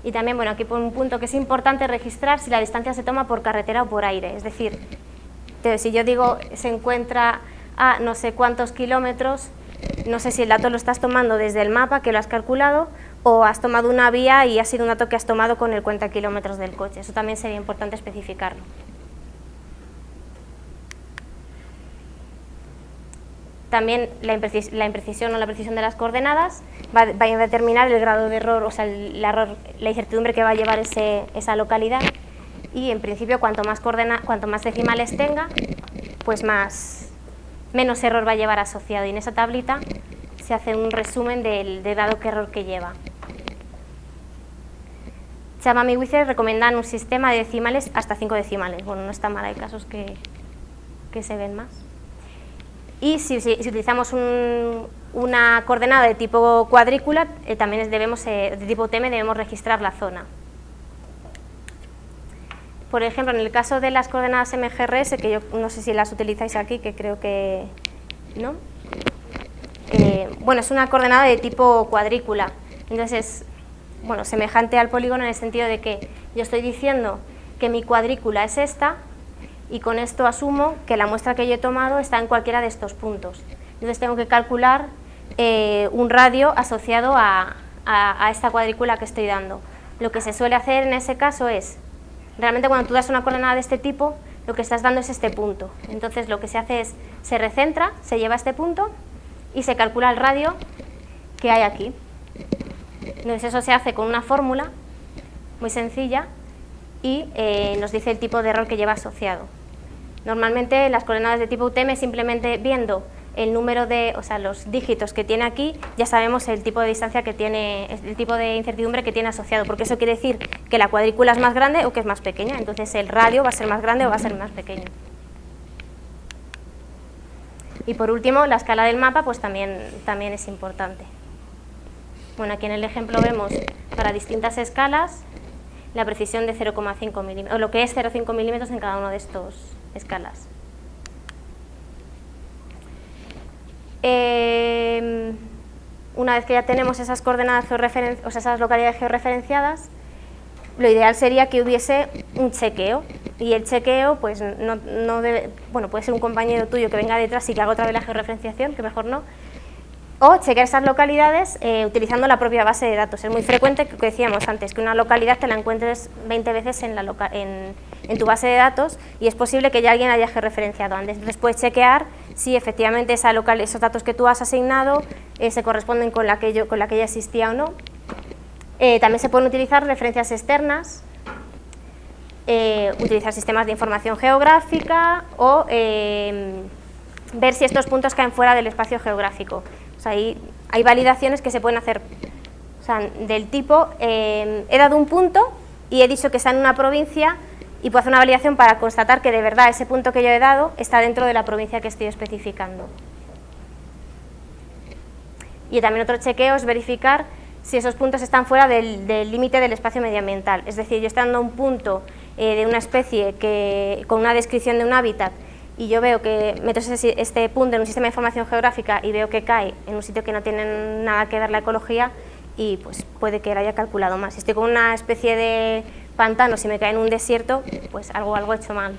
Y también, bueno, aquí por un punto que es importante registrar si la distancia se toma por carretera o por aire. Es decir, si yo digo se encuentra a no sé cuántos kilómetros, no sé si el dato lo estás tomando desde el mapa que lo has calculado o has tomado una vía y ha sido un dato que has tomado con el cuenta kilómetros del coche. Eso también sería importante especificarlo. También la imprecisión o la precisión de las coordenadas va a determinar el grado de error, o sea, la incertidumbre que va a llevar esa localidad. Y en principio, cuanto más decimales tenga, pues menos error va a llevar asociado. Y en esa tablita se hace un resumen del dado qué error que lleva. Chapman y Wither recomiendan un sistema de decimales hasta 5 decimales. Bueno, no está mal, hay casos que se ven más. Y si utilizamos una coordenada de tipo cuadrícula, también de tipo TM debemos registrar la zona. Por ejemplo, en el caso de las coordenadas MGRS, que yo no sé si las utilizáis aquí, que creo que no. Bueno, es una coordenada de tipo cuadrícula. Entonces, bueno, semejante al polígono en el sentido de que yo estoy diciendo que mi cuadrícula es esta y con esto asumo que la muestra que yo he tomado está en cualquiera de estos puntos. Entonces tengo que calcular un radio asociado a esta cuadrícula que estoy dando. Lo que se suele hacer en ese caso es, realmente cuando tú das una coordenada de este tipo, lo que estás dando es este punto. Entonces lo que se hace es, se recentra, se lleva a este punto y se calcula el radio que hay aquí. Entonces eso se hace con una fórmula muy sencilla y nos dice el tipo de error que lleva asociado. Normalmente las coordenadas de tipo UTM, simplemente viendo el número o sea, los dígitos que tiene aquí, ya sabemos el tipo de distancia que tiene, el tipo de incertidumbre que tiene asociado, porque eso quiere decir que la cuadrícula es más grande o que es más pequeña, entonces el radio va a ser más grande o va a ser más pequeño. Y por último, la escala del mapa pues también es importante. Bueno, aquí en el ejemplo vemos para distintas escalas la precisión de 0,5 milímetros, o lo que es 0,5 milímetros en cada uno de estos escalas. Una vez que ya tenemos esas coordenadas o sea, esas localidades georreferenciadas, lo ideal sería que hubiese un chequeo, y el chequeo pues no debe, bueno, puede ser un compañero tuyo que venga detrás y que haga otra vez la georreferenciación, que mejor no, o chequear esas localidades utilizando la propia base de datos. Es muy frecuente, que decíamos antes, que una localidad te la encuentres 20 veces en tu base de datos, y es posible que ya alguien haya georreferenciado antes. Entonces puedes chequear si efectivamente esos datos que tú has asignado se corresponden con la que ya existía o no. También se pueden utilizar referencias externas, utilizar sistemas de información geográfica o ver si estos puntos caen fuera del espacio geográfico. O sea, hay validaciones que se pueden hacer, o sea, del tipo, he dado un punto y he dicho que está en una provincia, y puedo hacer una validación para constatar que de verdad ese punto que yo he dado está dentro de la provincia que estoy especificando. Y también otro chequeo es verificar si esos puntos están fuera del límite del espacio medioambiental. Es decir, yo estoy dando un punto de una especie con una descripción de un hábitat, y yo veo que meto este punto en un sistema de información geográfica y veo que cae en un sitio que no tiene nada que ver la ecología, y pues puede que lo haya calculado mal. Si estoy con una especie de pantano, si me cae en un desierto, pues algo he hecho mal.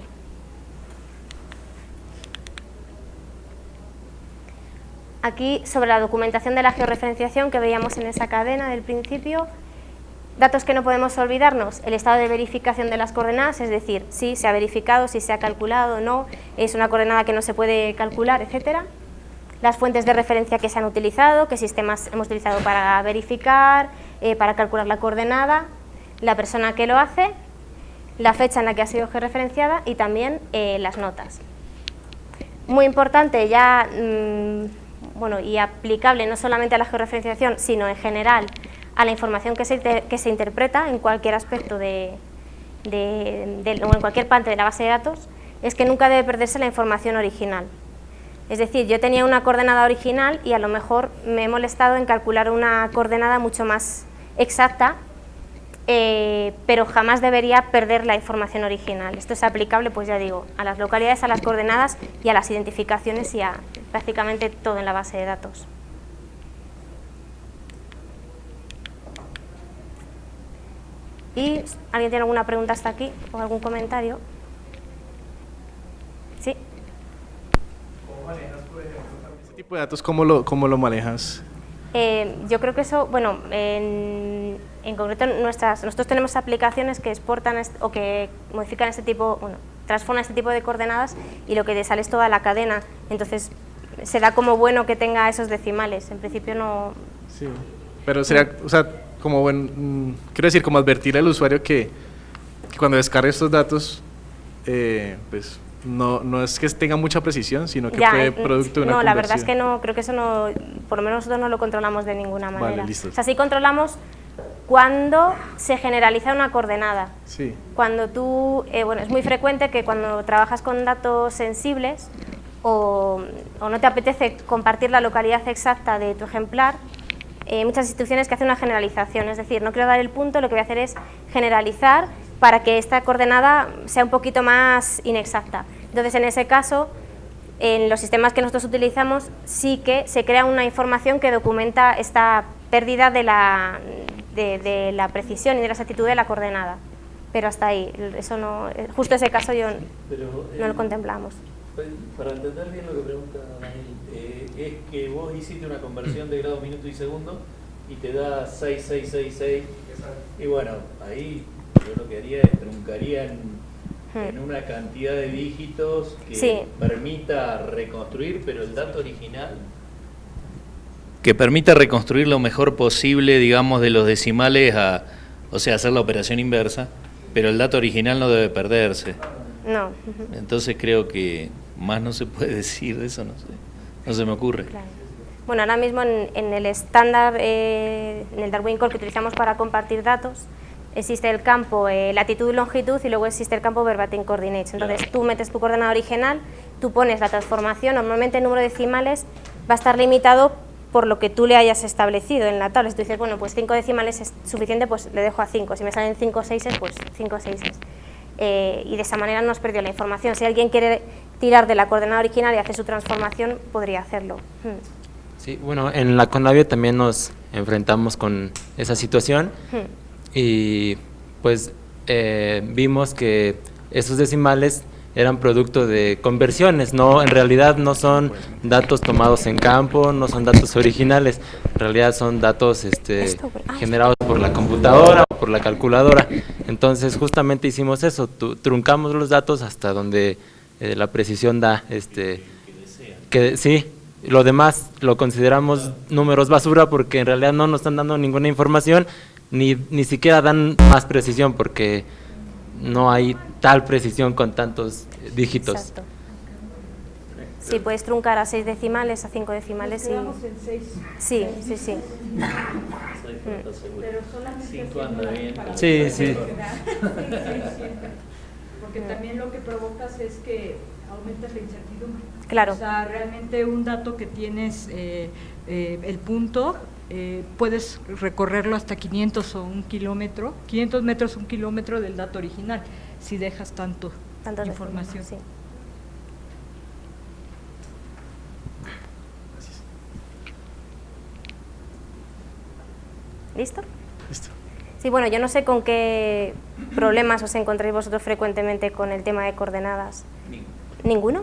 Aquí, sobre la documentación de la georreferenciación que veíamos en esa cadena del principio, datos que no podemos olvidarnos: el estado de verificación de las coordenadas, es decir, si se ha verificado, si se ha calculado o no, es una coordenada que no se puede calcular, etcétera. Las fuentes de referencia que se han utilizado, qué sistemas hemos utilizado para verificar, para calcular la coordenada, la persona que lo hace, la fecha en la que ha sido georreferenciada, y también las notas. Muy importante ya, bueno, y aplicable no solamente a la georreferenciación, sino en general a la información que se interpreta en cualquier aspecto o en cualquier parte de la base de datos, es que nunca debe perderse la información original. Es decir, yo tenía una coordenada original y a lo mejor me he molestado en calcular una coordenada mucho más exacta, pero jamás debería perder la información original. Esto es aplicable, pues ya digo, a las localidades, a las coordenadas y a las identificaciones, y a prácticamente todo en la base de datos. ¿Y alguien tiene alguna pregunta hasta aquí o algún comentario? ¿Sí? ¿Cómo manejas, por ejemplo, ese tipo de datos? ¿Cómo lo manejas? Yo creo que eso, bueno, en concreto nosotros tenemos aplicaciones que exportan o que modifican este tipo, bueno, transforman este tipo de coordenadas, y lo que te sale es toda la cadena. Entonces se da como bueno que tenga esos decimales. En principio no. Sí, pero sería, o sea, como quiero decir, como advertir al usuario que cuando descargue estos datos, pues no es que tenga mucha precisión, sino que fue producto de una conversión. No, la verdad es que no, creo que eso no, por lo menos nosotros no lo controlamos de ninguna manera. Vale, listo. O sea, sí controlamos cuando se generaliza una coordenada. Sí. Cuando tú, bueno, es muy frecuente que cuando trabajas con datos sensibles o no te apetece compartir la localidad exacta de tu ejemplar, muchas instituciones que hacen una generalización, es decir, no quiero dar el punto, lo que voy a hacer es generalizar para que esta coordenada sea un poquito más inexacta. Entonces, en ese caso, en los sistemas que nosotros utilizamos, sí que se crea una información que documenta esta pérdida de la precisión y de la exactitud de la coordenada. Pero hasta ahí, eso no, justo ese caso no lo contemplamos. Para entender bien lo que pregunta Daniel, es que vos hiciste una conversión de grado, minuto y segundo y te da 6666, y bueno, ahí yo lo que haría es truncaría en una cantidad de dígitos que permita reconstruir, pero el dato original, que permita reconstruir lo mejor posible, digamos, de los decimales, o sea, hacer la operación inversa, pero el dato original no debe perderse. No. Entonces creo que más no se puede decir de eso, no se me ocurre. Claro. Bueno, ahora mismo en el estándar, en el Darwin Core que utilizamos para compartir datos, existe el campo latitud y longitud, y luego existe el campo verbatim coordinates. Entonces tú metes tu coordenada original, tú pones la transformación, normalmente el número de decimales va a estar limitado por lo que tú le hayas establecido en la tabla. Si tú dices, bueno, pues 5 decimales es suficiente, pues le dejo a 5. Si me salen 5 seises, pues 5 seises. Y de esa manera no has perdido la información. Si alguien quiere tirar de la coordenada original y hacer su transformación, podría hacerlo. Sí, bueno, en la Conavio también nos enfrentamos con esa situación y pues vimos que esos decimales eran producto de conversiones, no, en realidad no son datos tomados en campo, no son datos originales, en realidad son datos generados por la computadora o por la calculadora. Entonces justamente hicimos eso, truncamos los datos hasta donde la precisión da, sí, lo demás lo consideramos números basura porque en realidad no nos están dando ninguna información, ni siquiera dan más precisión porque no hay tal precisión con tantos dígitos. Exacto. Sí, puedes truncar a 6 decimales, a 5 decimales. Nos quedamos en 6. Sí. Pero solamente 5 anda bien. Sí. Porque también lo que provocas es que aumentas la incertidumbre. Claro. O sea, realmente un dato que tienes, el punto, puedes recorrerlo hasta 500 o 1 kilómetro, 500 metros, 1 kilómetro del dato original, si dejas tanto información. Sí. ¿Listo? Listo. Sí, bueno, yo no sé con qué problemas os encontráis vosotros frecuentemente con el tema de coordenadas. ¿Ninguno?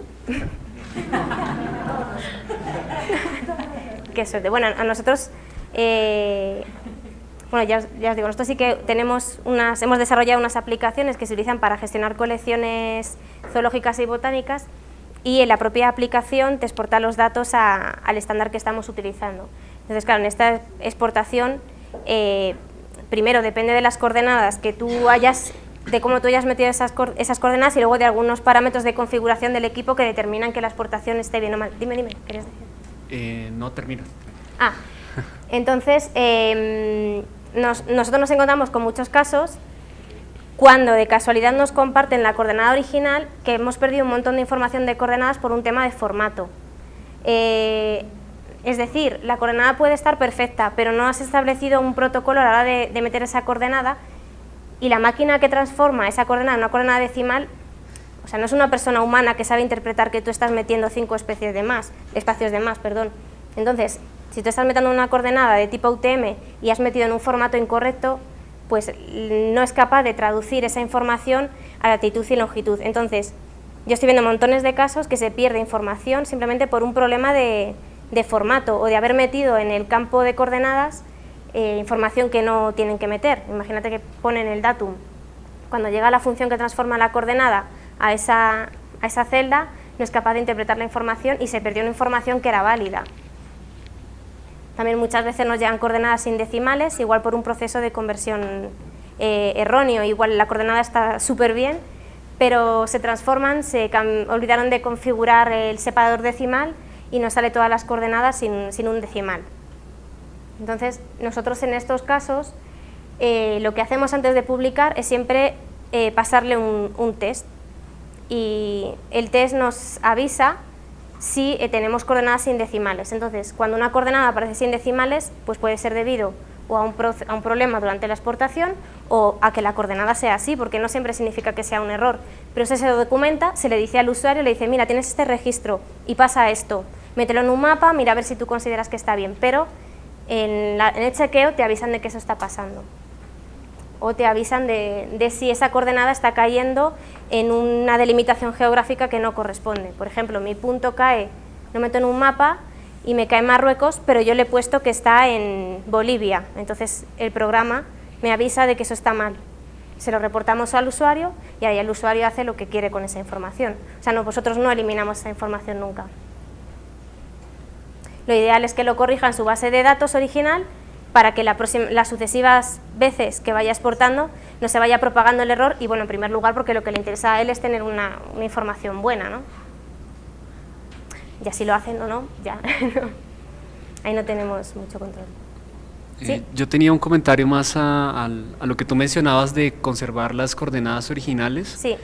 Qué suerte. Bueno, a nosotros, bueno, ya os digo, nosotros sí que hemos desarrollado unas aplicaciones que se utilizan para gestionar colecciones zoológicas y botánicas, y en la propia aplicación te exporta los datos al estándar que estamos utilizando. Entonces, claro, en esta exportación, primero depende de las coordenadas que tú hayas, de cómo tú hayas metido esas coordenadas, y luego de algunos parámetros de configuración del equipo que determinan que la exportación esté bien o mal. Dime, ¿querías decir? No termina. Entonces, nosotros nos encontramos con muchos casos cuando de casualidad nos comparten la coordenada original, que hemos perdido un montón de información de coordenadas por un tema de formato. Es decir, la coordenada puede estar perfecta, pero no has establecido un protocolo a la hora de meter esa coordenada, y la máquina que transforma esa coordenada en una coordenada decimal, o sea, no es una persona humana que sabe interpretar que tú estás metiendo 5 espacios de más. Entonces, si tú estás metiendo una coordenada de tipo UTM y has metido en un formato incorrecto, pues no es capaz de traducir esa información a latitud y longitud. Entonces, yo estoy viendo montones de casos que se pierde información simplemente por un problema de formato, o de haber metido en el campo de coordenadas información que no tienen que meter. Imagínate que ponen el datum. Cuando llega la función que transforma la coordenada a esa celda, no es capaz de interpretar la información y se perdió una información que era válida. También muchas veces nos llegan coordenadas sin decimales, igual por un proceso de conversión erróneo. Igual la coordenada está súper bien, pero se transforman, olvidaron de configurar el separador decimal y nos sale todas las coordenadas sin un decimal. Entonces, nosotros en estos casos, lo que hacemos antes de publicar es siempre pasarle un test, y el test nos avisa si tenemos coordenadas sin decimales. Entonces, cuando una coordenada aparece sin decimales, pues puede ser debido o a un problema durante la exportación, o a que la coordenada sea así, porque no siempre significa que sea un error. Pero eso se lo documenta, se le dice al usuario, le dice, mira, tienes este registro y pasa esto, mételo en un mapa, mira a ver si tú consideras que está bien, pero en el chequeo te avisan de que eso está pasando, o te avisan de si esa coordenada está cayendo en una delimitación geográfica que no corresponde. Por ejemplo, mi punto cae, lo meto en un mapa y me cae en Marruecos, pero yo le he puesto que está en Bolivia, entonces el programa me avisa de que eso está mal. Se lo reportamos al usuario y ahí el usuario hace lo que quiere con esa información. O sea, nosotros no eliminamos esa información nunca. Lo ideal es que lo corrija en su base de datos original, para que las sucesivas veces que vaya exportando no se vaya propagando el error, y bueno, en primer lugar porque lo que le interesa a él es tener una información buena, ¿no? Ya si lo hacen o no, ya ahí no tenemos mucho control. ¿Sí? Yo tenía un comentario más a lo que tú mencionabas de conservar las coordenadas originales. Sí.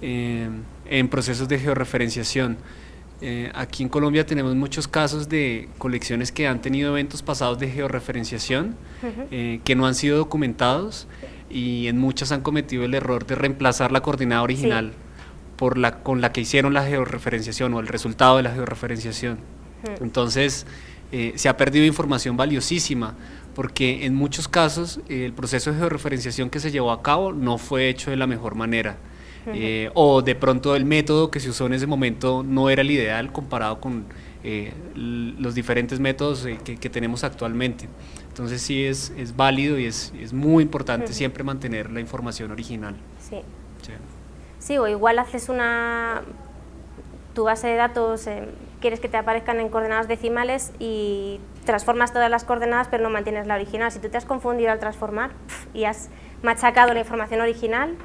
En procesos de georreferenciación. Aquí en Colombia tenemos muchos casos de colecciones que han tenido eventos pasados de georreferenciación que no han sido documentados, y en muchas han cometido el error de reemplazar la coordenada original con la que hicieron la georreferenciación o el resultado de la georreferenciación. Entonces se ha perdido información valiosísima, porque en muchos casos el proceso de georreferenciación que se llevó a cabo no fue hecho de la mejor manera. O de pronto el método que se usó en ese momento no era el ideal comparado con los diferentes métodos que tenemos actualmente. Entonces sí es válido y es muy importante siempre mantener la información original. Sí. Sí, o igual haces tu base de datos, quieres que te aparezcan en coordenadas decimales y transformas todas las coordenadas pero no mantienes la original. Si tú te has confundido al transformar y has machacado la información original,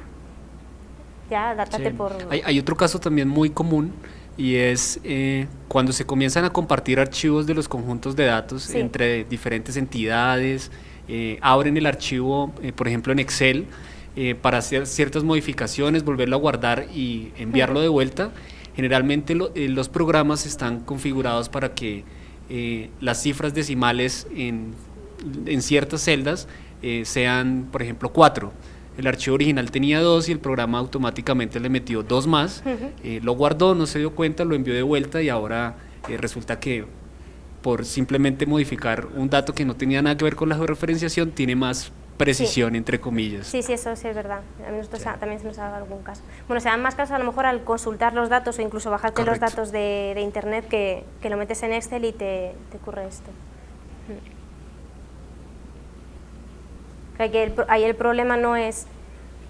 ya date por... Hay otro caso también muy común, y es cuando se comienzan a compartir archivos de los conjuntos de datos entre diferentes entidades, abren el archivo, por ejemplo en Excel, para hacer ciertas modificaciones, volverlo a guardar y enviarlo de vuelta. Generalmente los programas están configurados para que las cifras decimales en ciertas celdas sean, por ejemplo, 4. El archivo original tenía 2 y el programa automáticamente le metió 2 más, lo guardó, no se dio cuenta, lo envió de vuelta, y ahora resulta que por simplemente modificar un dato que no tenía nada que ver con la georreferenciación tiene más precisión, entre comillas. Sí, eso sí es verdad. A nosotros también se nos ha dado algún caso. Bueno, se dan más casos a lo mejor al consultar los datos o incluso bajarte los datos de internet, que lo metes en Excel y te ocurre esto. Ahí el problema no es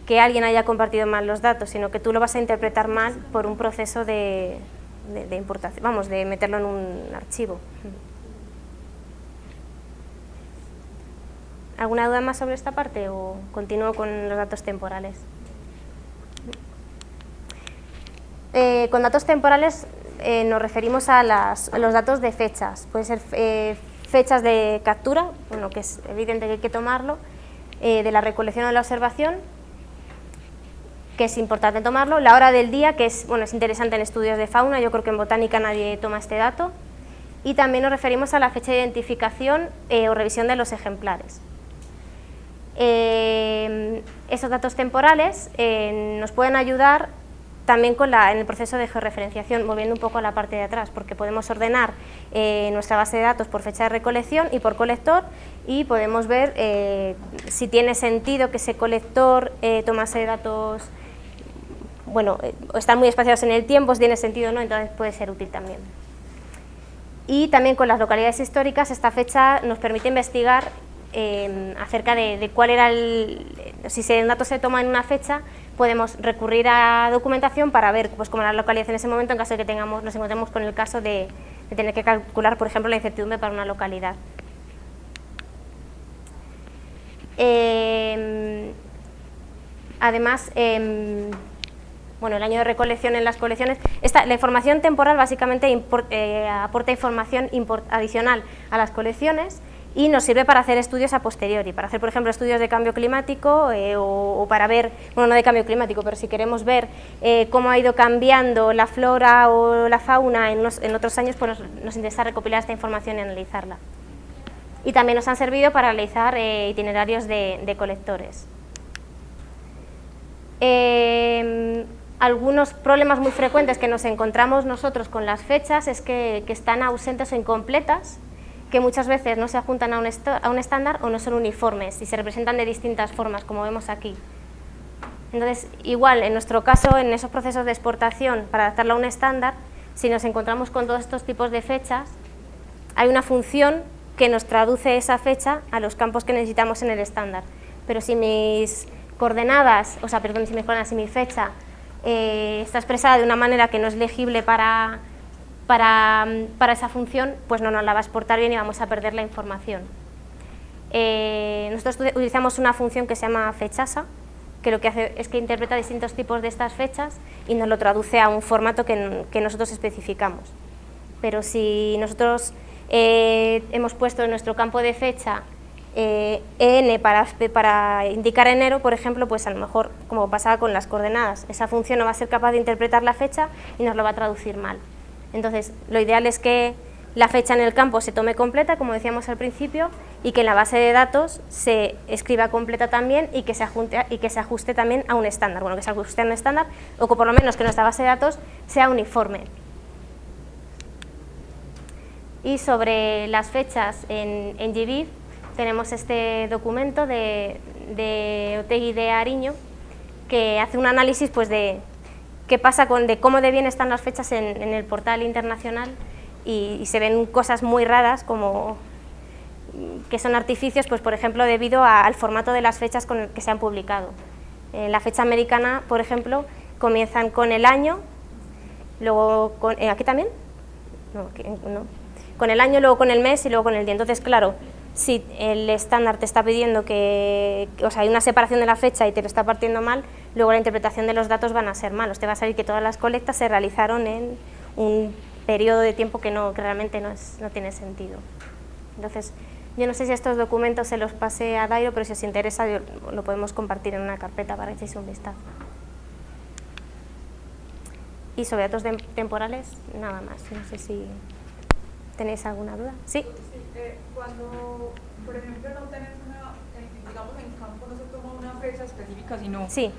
que alguien haya compartido mal los datos, sino que tú lo vas a interpretar mal por un proceso de importación, vamos, de meterlo en un archivo. ¿Alguna duda más sobre esta parte o continúo con los datos temporales? Con datos temporales nos referimos a los datos de fechas. Puede ser fechas de captura, bueno, que es evidente que hay que tomarlo, de la recolección o de la observación, que es importante tomarlo, la hora del día, que es interesante en estudios de fauna, yo creo que en botánica nadie toma este dato, y también nos referimos a la fecha de identificación o revisión de los ejemplares. Esos datos temporales nos pueden ayudar también en el proceso de georreferenciación, volviendo un poco a la parte de atrás, porque podemos ordenar nuestra base de datos por fecha de recolección y por colector, y podemos ver si tiene sentido que ese colector tomase datos, están muy espaciados en el tiempo, si tiene sentido o no, entonces puede ser útil también. Y también con las localidades históricas, esta fecha nos permite investigar acerca de cuál era si el dato se toma en una fecha, podemos recurrir a documentación para ver cómo era la localidad en ese momento, en caso de que nos encontremos con el caso de tener que calcular, por ejemplo, la incertidumbre para una localidad. Además, el año de recolección en las colecciones, la información temporal básicamente aporta información adicional a las colecciones y nos sirve para hacer estudios a posteriori, para hacer, por ejemplo, estudios de cambio climático o para ver, no de cambio climático, pero si queremos ver cómo ha ido cambiando la flora o la fauna en otros años, pues nos interesa recopilar esta información y analizarla. Y también nos han servido para realizar itinerarios de colectores. Algunos problemas muy frecuentes que nos encontramos nosotros con las fechas es que están ausentes o incompletas, que muchas veces no se adjuntan a un estándar o no son uniformes y se representan de distintas formas, como vemos aquí. Entonces, igual, en nuestro caso, en esos procesos de exportación, para adaptarlo a un estándar, si nos encontramos con todos estos tipos de fechas, hay una función que nos traduce esa fecha a los campos que necesitamos en el estándar. Pero si mis coordenadas, si mi fecha está expresada de una manera que no es legible para esa función, pues no nos la va a exportar bien y vamos a perder la información. Nosotros utilizamos una función que se llama fechasa, que lo que hace es que interpreta distintos tipos de estas fechas y nos lo traduce a un formato que nosotros especificamos. Pero si nosotros hemos puesto en nuestro campo de fecha EN para indicar enero, por ejemplo, pues a lo mejor, como pasaba con las coordenadas, esa función no va a ser capaz de interpretar la fecha y nos lo va a traducir mal. Entonces, lo ideal es que la fecha en el campo se tome completa, como decíamos al principio, y que en la base de datos se escriba completa también y que se ajuste también a un estándar. Bueno, que se ajuste a un estándar o que por lo menos que nuestra base de datos sea uniforme. Y sobre las fechas en GBIF tenemos este documento de Otegui de Ariño que hace un análisis pues, de qué pasa de cómo de bien están las fechas en el portal internacional y se ven cosas muy raras como que son artificios, pues por ejemplo debido al formato de las fechas con el que se han publicado. La fecha americana, por ejemplo, comienzan con el año, luego ¿aquí también? No. Con el año, luego con el mes y luego con el día. Entonces, claro, si el estándar te está pidiendo o sea, hay una separación de la fecha y te lo está partiendo mal, luego la interpretación de los datos van a ser malos. Te va a salir que todas las colectas se realizaron en un periodo de tiempo que realmente no tiene sentido. Entonces, yo no sé si estos documentos se los pasé a Dairo, pero si os interesa lo podemos compartir en una carpeta para que echéis un vistazo. Y sobre datos temporales, nada más. No sé si tenéis alguna duda. ¿Sí? Cuando, por ejemplo, no tenés digamos, en campo no se toma una fecha específica, sino... Sí.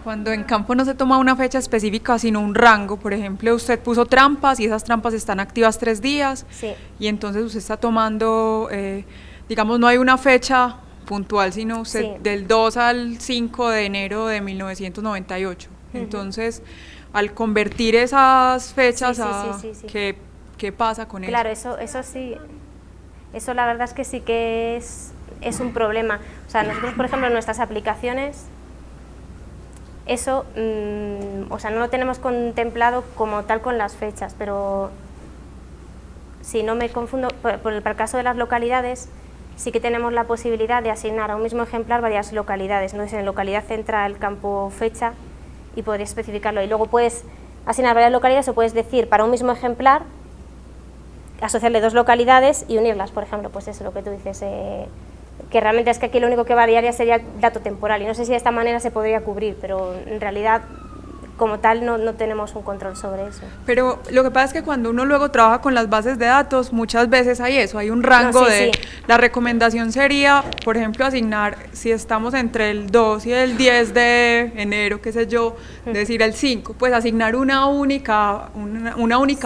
Cuando en campo no se toma una fecha específica, sino un rango, por ejemplo, usted puso trampas y esas trampas están activas 3 días, sí. Y entonces usted está tomando, digamos, no hay una fecha puntual, sino usted sí. Del 2 al 5 de enero de 1998. Entonces, al convertir esas fechas sí. ¿Qué pasa con eso? Claro, eso sí, eso la verdad es que sí que es un problema. O sea, nosotros, por ejemplo, en nuestras aplicaciones, eso, o sea, no lo tenemos contemplado como tal con las fechas, pero si no me confundo, para el caso de las localidades, sí que tenemos la posibilidad de asignar a un mismo ejemplar varias localidades. Entonces, en localidad centra el campo fecha y podrías especificarlo. Y luego puedes asignar varias localidades o puedes decir para un mismo ejemplar, asociarle 2 localidades y unirlas, por ejemplo, pues eso es lo que tú dices, que realmente es que aquí lo único que variaría sería el dato temporal y no sé si de esta manera se podría cubrir, pero en realidad como tal no tenemos un control sobre eso. Pero lo que pasa es que cuando uno luego trabaja con las bases de datos, muchas veces hay eso, hay un rango sí. La recomendación sería, por ejemplo, asignar, si estamos entre el 2 y el 10 de enero, qué sé yo, decir el 5, pues asignar una única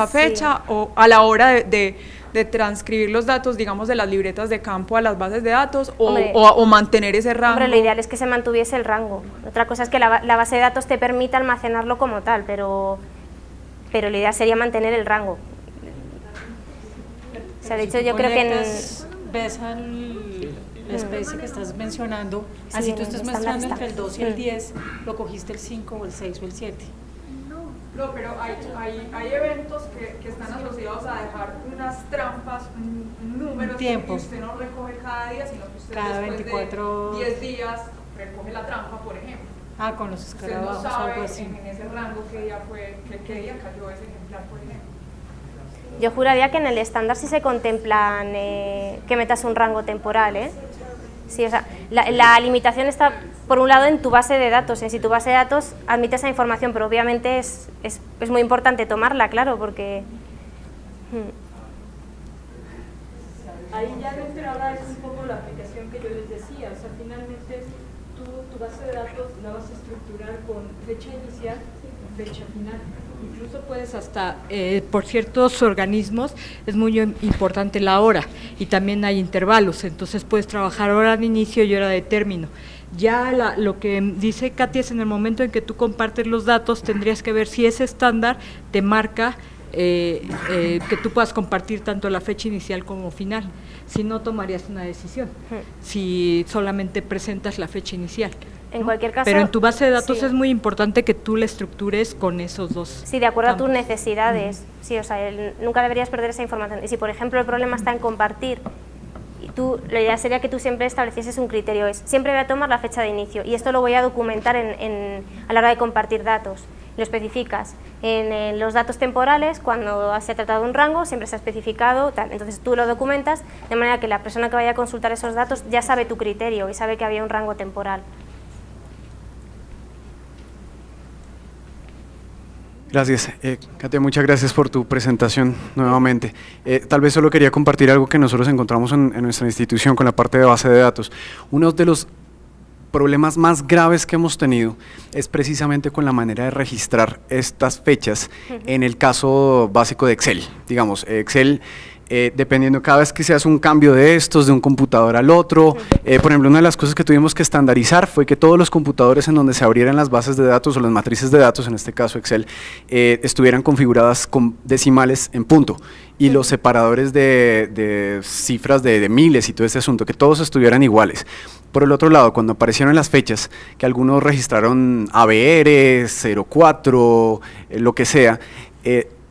fecha o a la hora de transcribir los datos, digamos, de las libretas de campo a las bases de datos o mantener ese rango. Hombre, lo ideal es que se mantuviese el rango. Otra cosa es que la base de datos te permita almacenarlo como tal, pero lo ideal sería mantener el rango. Se ha dicho, yo creo que ves la especie que estás mencionando, Sí, así tú en el estás estándar mostrando está. entre el 2 y el 10, lo cogiste el 5 o el 6 o el 7. No, pero hay eventos que están asociados a dejar unas trampas, un número, tiempo. Y usted no recoge cada día, sino que usted Cada después 24 de 10 días recoge la trampa, por ejemplo. Con los Usted no escarabajos o sabe algo así. en ese rango qué día cayó ese ejemplar, por ejemplo. yo juraría que en el estándar sí se contemplan que metas un rango temporal, Sí, o sea, la limitación está, por un lado, en tu base de datos. Si tu base de datos admite esa información, pero obviamente es muy importante tomarla, claro, porque... Ahí ya dentro ahora es un poco la aplicación que yo les decía, o sea, finalmente tu base de datos la vas a estructurar con fecha inicial y fecha final. Incluso puedes hasta, por ciertos organismos, es muy importante la hora y también hay intervalos, entonces puedes trabajar hora de inicio y hora de término. Ya lo que dice Katy es en el momento en que tú compartes los datos, tendrías que ver si ese estándar te marca que tú puedas compartir tanto la fecha inicial como final, si no tomarías una decisión, si solamente presentas la fecha inicial. En cualquier caso... Pero en tu base de datos sí. es muy importante que tú la estructures con esos dos. Sí, de acuerdo campos. a tus necesidades. Sí, o sea, nunca deberías perder esa información. Y si, por ejemplo, el problema está en compartir, la idea sería que tú siempre establecieses un criterio, siempre voy a tomar la fecha de inicio y esto lo voy a documentar a la hora de compartir datos. Lo especificas. En los datos temporales, cuando se ha tratado un rango, siempre se ha especificado tal. Entonces tú lo documentas de manera que la persona que vaya a consultar esos datos ya sabe tu criterio y sabe que había un rango temporal. Gracias. Katia, muchas gracias por tu presentación nuevamente. Tal vez solo quería compartir algo que nosotros encontramos en nuestra institución con la parte de base de datos. Uno de los problemas más graves que hemos tenido es precisamente con la manera de registrar estas fechas en el caso básico de Excel. Digamos, Excel, dependiendo cada vez que se hace un cambio de estos, de un computador al otro, por ejemplo, una de las cosas que tuvimos que estandarizar fue que todos los computadores en donde se abrieran las bases de datos o las matrices de datos, en este caso Excel, estuvieran configuradas con decimales en punto, y los separadores de cifras de miles y todo este asunto, que todos estuvieran iguales. Por el otro lado, cuando aparecieron las fechas, que algunos registraron ABR, 04, lo que sea,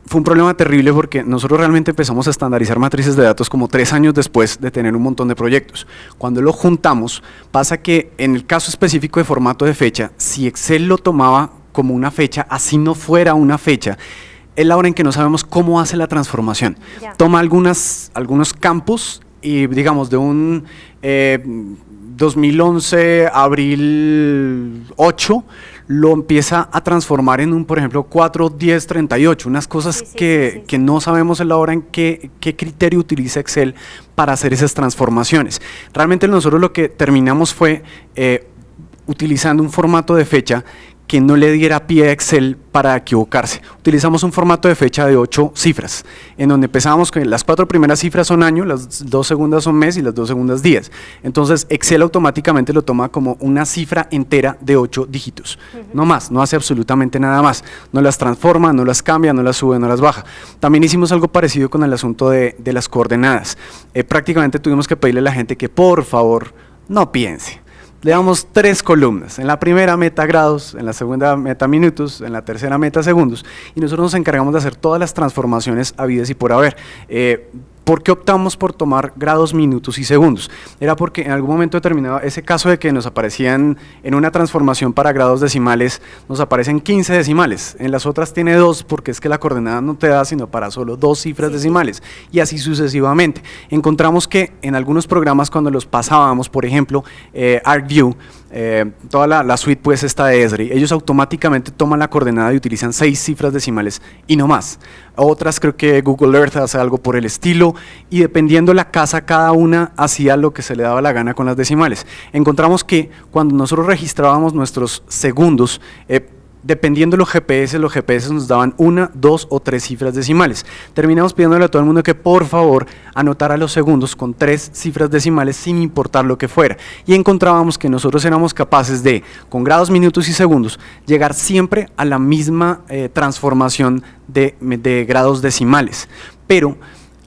fue un problema terrible porque nosotros realmente empezamos a estandarizar matrices de datos como 3 años después de tener un montón de proyectos. Cuando lo juntamos, pasa que en el caso específico de formato de fecha, si Excel lo tomaba como una fecha, así no fuera una fecha, es la hora en que no sabemos cómo hace la transformación. Ya. Toma algunos campos y digamos de un 2011, abril 8, lo empieza a transformar en un, por ejemplo, 4, 10, 38, unas cosas que no sabemos en la hora en qué criterio utiliza Excel para hacer esas transformaciones. Realmente nosotros lo que terminamos fue utilizando un formato de fecha que no le diera pie a Excel para equivocarse. Utilizamos un formato de fecha de 8 cifras, en donde empezamos con las 4 primeras cifras son año, las 2 segundas son mes y las 2 segundas días. Entonces Excel automáticamente lo toma como una cifra entera de 8 dígitos, no más, no hace absolutamente nada más, no las transforma, no las cambia, no las sube, no las baja. También hicimos algo parecido con el asunto de las coordenadas. Prácticamente tuvimos que pedirle a la gente que por favor no piense. Le damos 3 columnas, en la primera meta grados, en la segunda meta minutos, en la tercera meta segundos, y nosotros nos encargamos de hacer todas las transformaciones habidas y por haber. ¿Por qué optamos por tomar grados, minutos y segundos? Era porque en algún momento determinado, ese caso de que nos aparecían en una transformación para grados decimales, nos aparecen 15 decimales, en las otras tiene 2 porque es que la coordenada no te da sino para solo 2 cifras decimales, y así sucesivamente. Encontramos que en algunos programas cuando los pasábamos, por ejemplo, ArcView, toda la suite pues esta de Esri, ellos automáticamente toman la coordenada y utilizan 6 cifras decimales y no más. Otras creo que Google Earth hace algo por el estilo, y dependiendo la casa cada una hacía lo que se le daba la gana con las decimales. Encontramos que cuando nosotros registrábamos nuestros segundos, dependiendo de los GPS nos daban 1, 2 o 3 cifras decimales. Terminamos pidiéndole a todo el mundo que por favor anotara los segundos con 3 cifras decimales sin importar lo que fuera. Y encontrábamos que nosotros éramos capaces de, con grados, minutos y segundos, llegar siempre a la misma transformación de grados decimales. Pero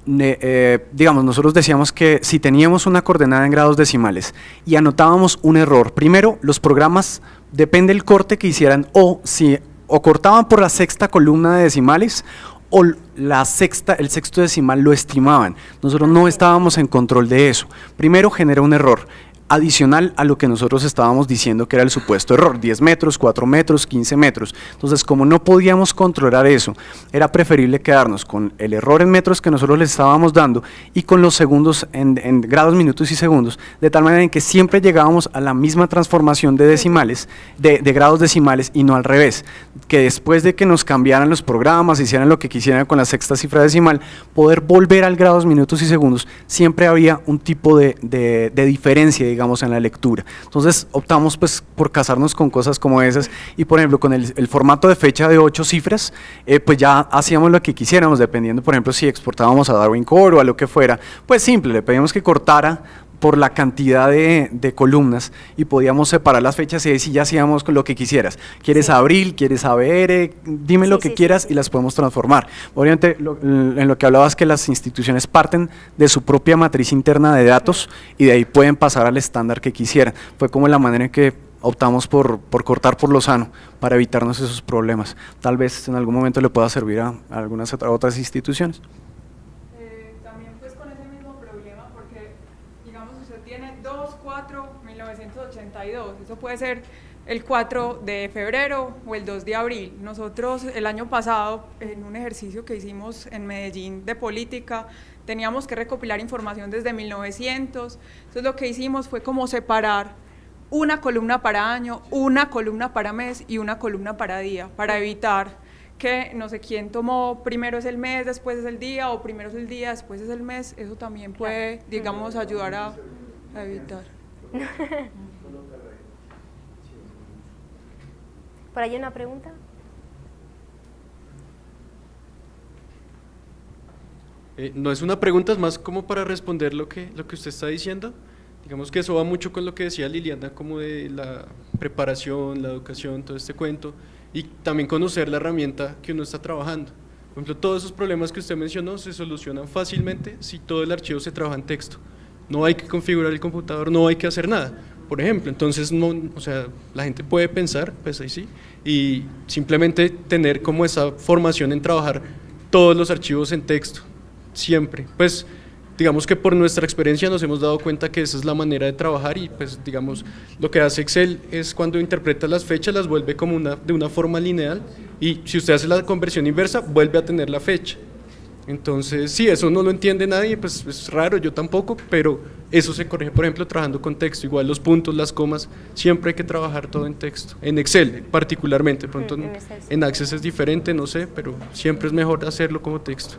digamos, nosotros decíamos que si teníamos una coordenada en grados decimales y anotábamos un error, primero los programas, depende del corte que hicieran, o cortaban por la sexta columna de decimales o el sexto decimal lo estimaban. Nosotros no estábamos en control de eso. Primero genera un error adicional a lo que nosotros estábamos diciendo que era el supuesto error, 10 metros, 4 metros, 15 metros. Entonces, como no podíamos controlar eso, era preferible quedarnos con el error en metros que nosotros le estábamos dando y con los segundos en grados, minutos y segundos, de tal manera en que siempre llegábamos a la misma transformación de decimales, de grados decimales, y no al revés, que después de que nos cambiaran los programas, hicieran lo que quisieran con la sexta cifra decimal, poder volver al grados, minutos y segundos, siempre había un tipo de diferencia, digamos, en la lectura. Entonces optamos pues por casarnos con cosas como esas, y por ejemplo con el formato de fecha de 8 cifras, pues ya hacíamos lo que quisiéramos, dependiendo por ejemplo si exportábamos a Darwin Core o a lo que fuera, pues simple, le pedíamos que cortara por la cantidad de columnas y podíamos separar las fechas y ahí sí ya hacíamos lo que quisieras. ¿Quieres abril? ¿Quieres ABR? Dime lo que quieras y las podemos transformar. Obviamente en lo que hablabas que las instituciones parten de su propia matriz interna de datos y de ahí pueden pasar al estándar que quisieran. Fue como la manera en que optamos por cortar por lo sano para evitarnos esos problemas. Tal vez en algún momento le pueda servir a algunas otras instituciones. También pues con ese mismo problema, porque digamos usted tiene 2/4/1982, eso puede ser el 4 de febrero o el 2 de abril. Nosotros el año pasado, en un ejercicio que hicimos en Medellín de política, teníamos que recopilar información desde 1900, entonces lo que hicimos fue como separar una columna para año, una columna para mes y una columna para día, para evitar que no sé quién tomó, primero es el mes, después es el día, o primero es el día, después es el mes, eso también puede, digamos, ayudar a evitar. ¿Por ahí una pregunta? No es una pregunta, es más como para responder lo que usted está diciendo. Digamos que eso va mucho con lo que decía Liliana, como de la preparación, la educación, todo este cuento, y también conocer la herramienta que uno está trabajando. Por ejemplo, todos esos problemas que usted mencionó se solucionan fácilmente si todo el archivo se trabaja en texto. No hay que configurar el computador, no hay que hacer nada. Por ejemplo, entonces, no, o sea, la gente puede pensar, pues ahí sí, y simplemente tener como esa formación en trabajar todos los archivos en texto, siempre. Pues digamos que por nuestra experiencia nos hemos dado cuenta que esa es la manera de trabajar y pues digamos lo que hace Excel es cuando interpreta las fechas las vuelve como de una forma lineal y si usted hace la conversión inversa vuelve a tener la fecha. Entonces sí, eso no lo entiende nadie, pues es raro, yo tampoco, pero eso se corrige por ejemplo trabajando con texto, igual los puntos, las comas, siempre hay que trabajar todo en texto, en Excel particularmente, pronto en Access es diferente, no sé, pero siempre es mejor hacerlo como texto.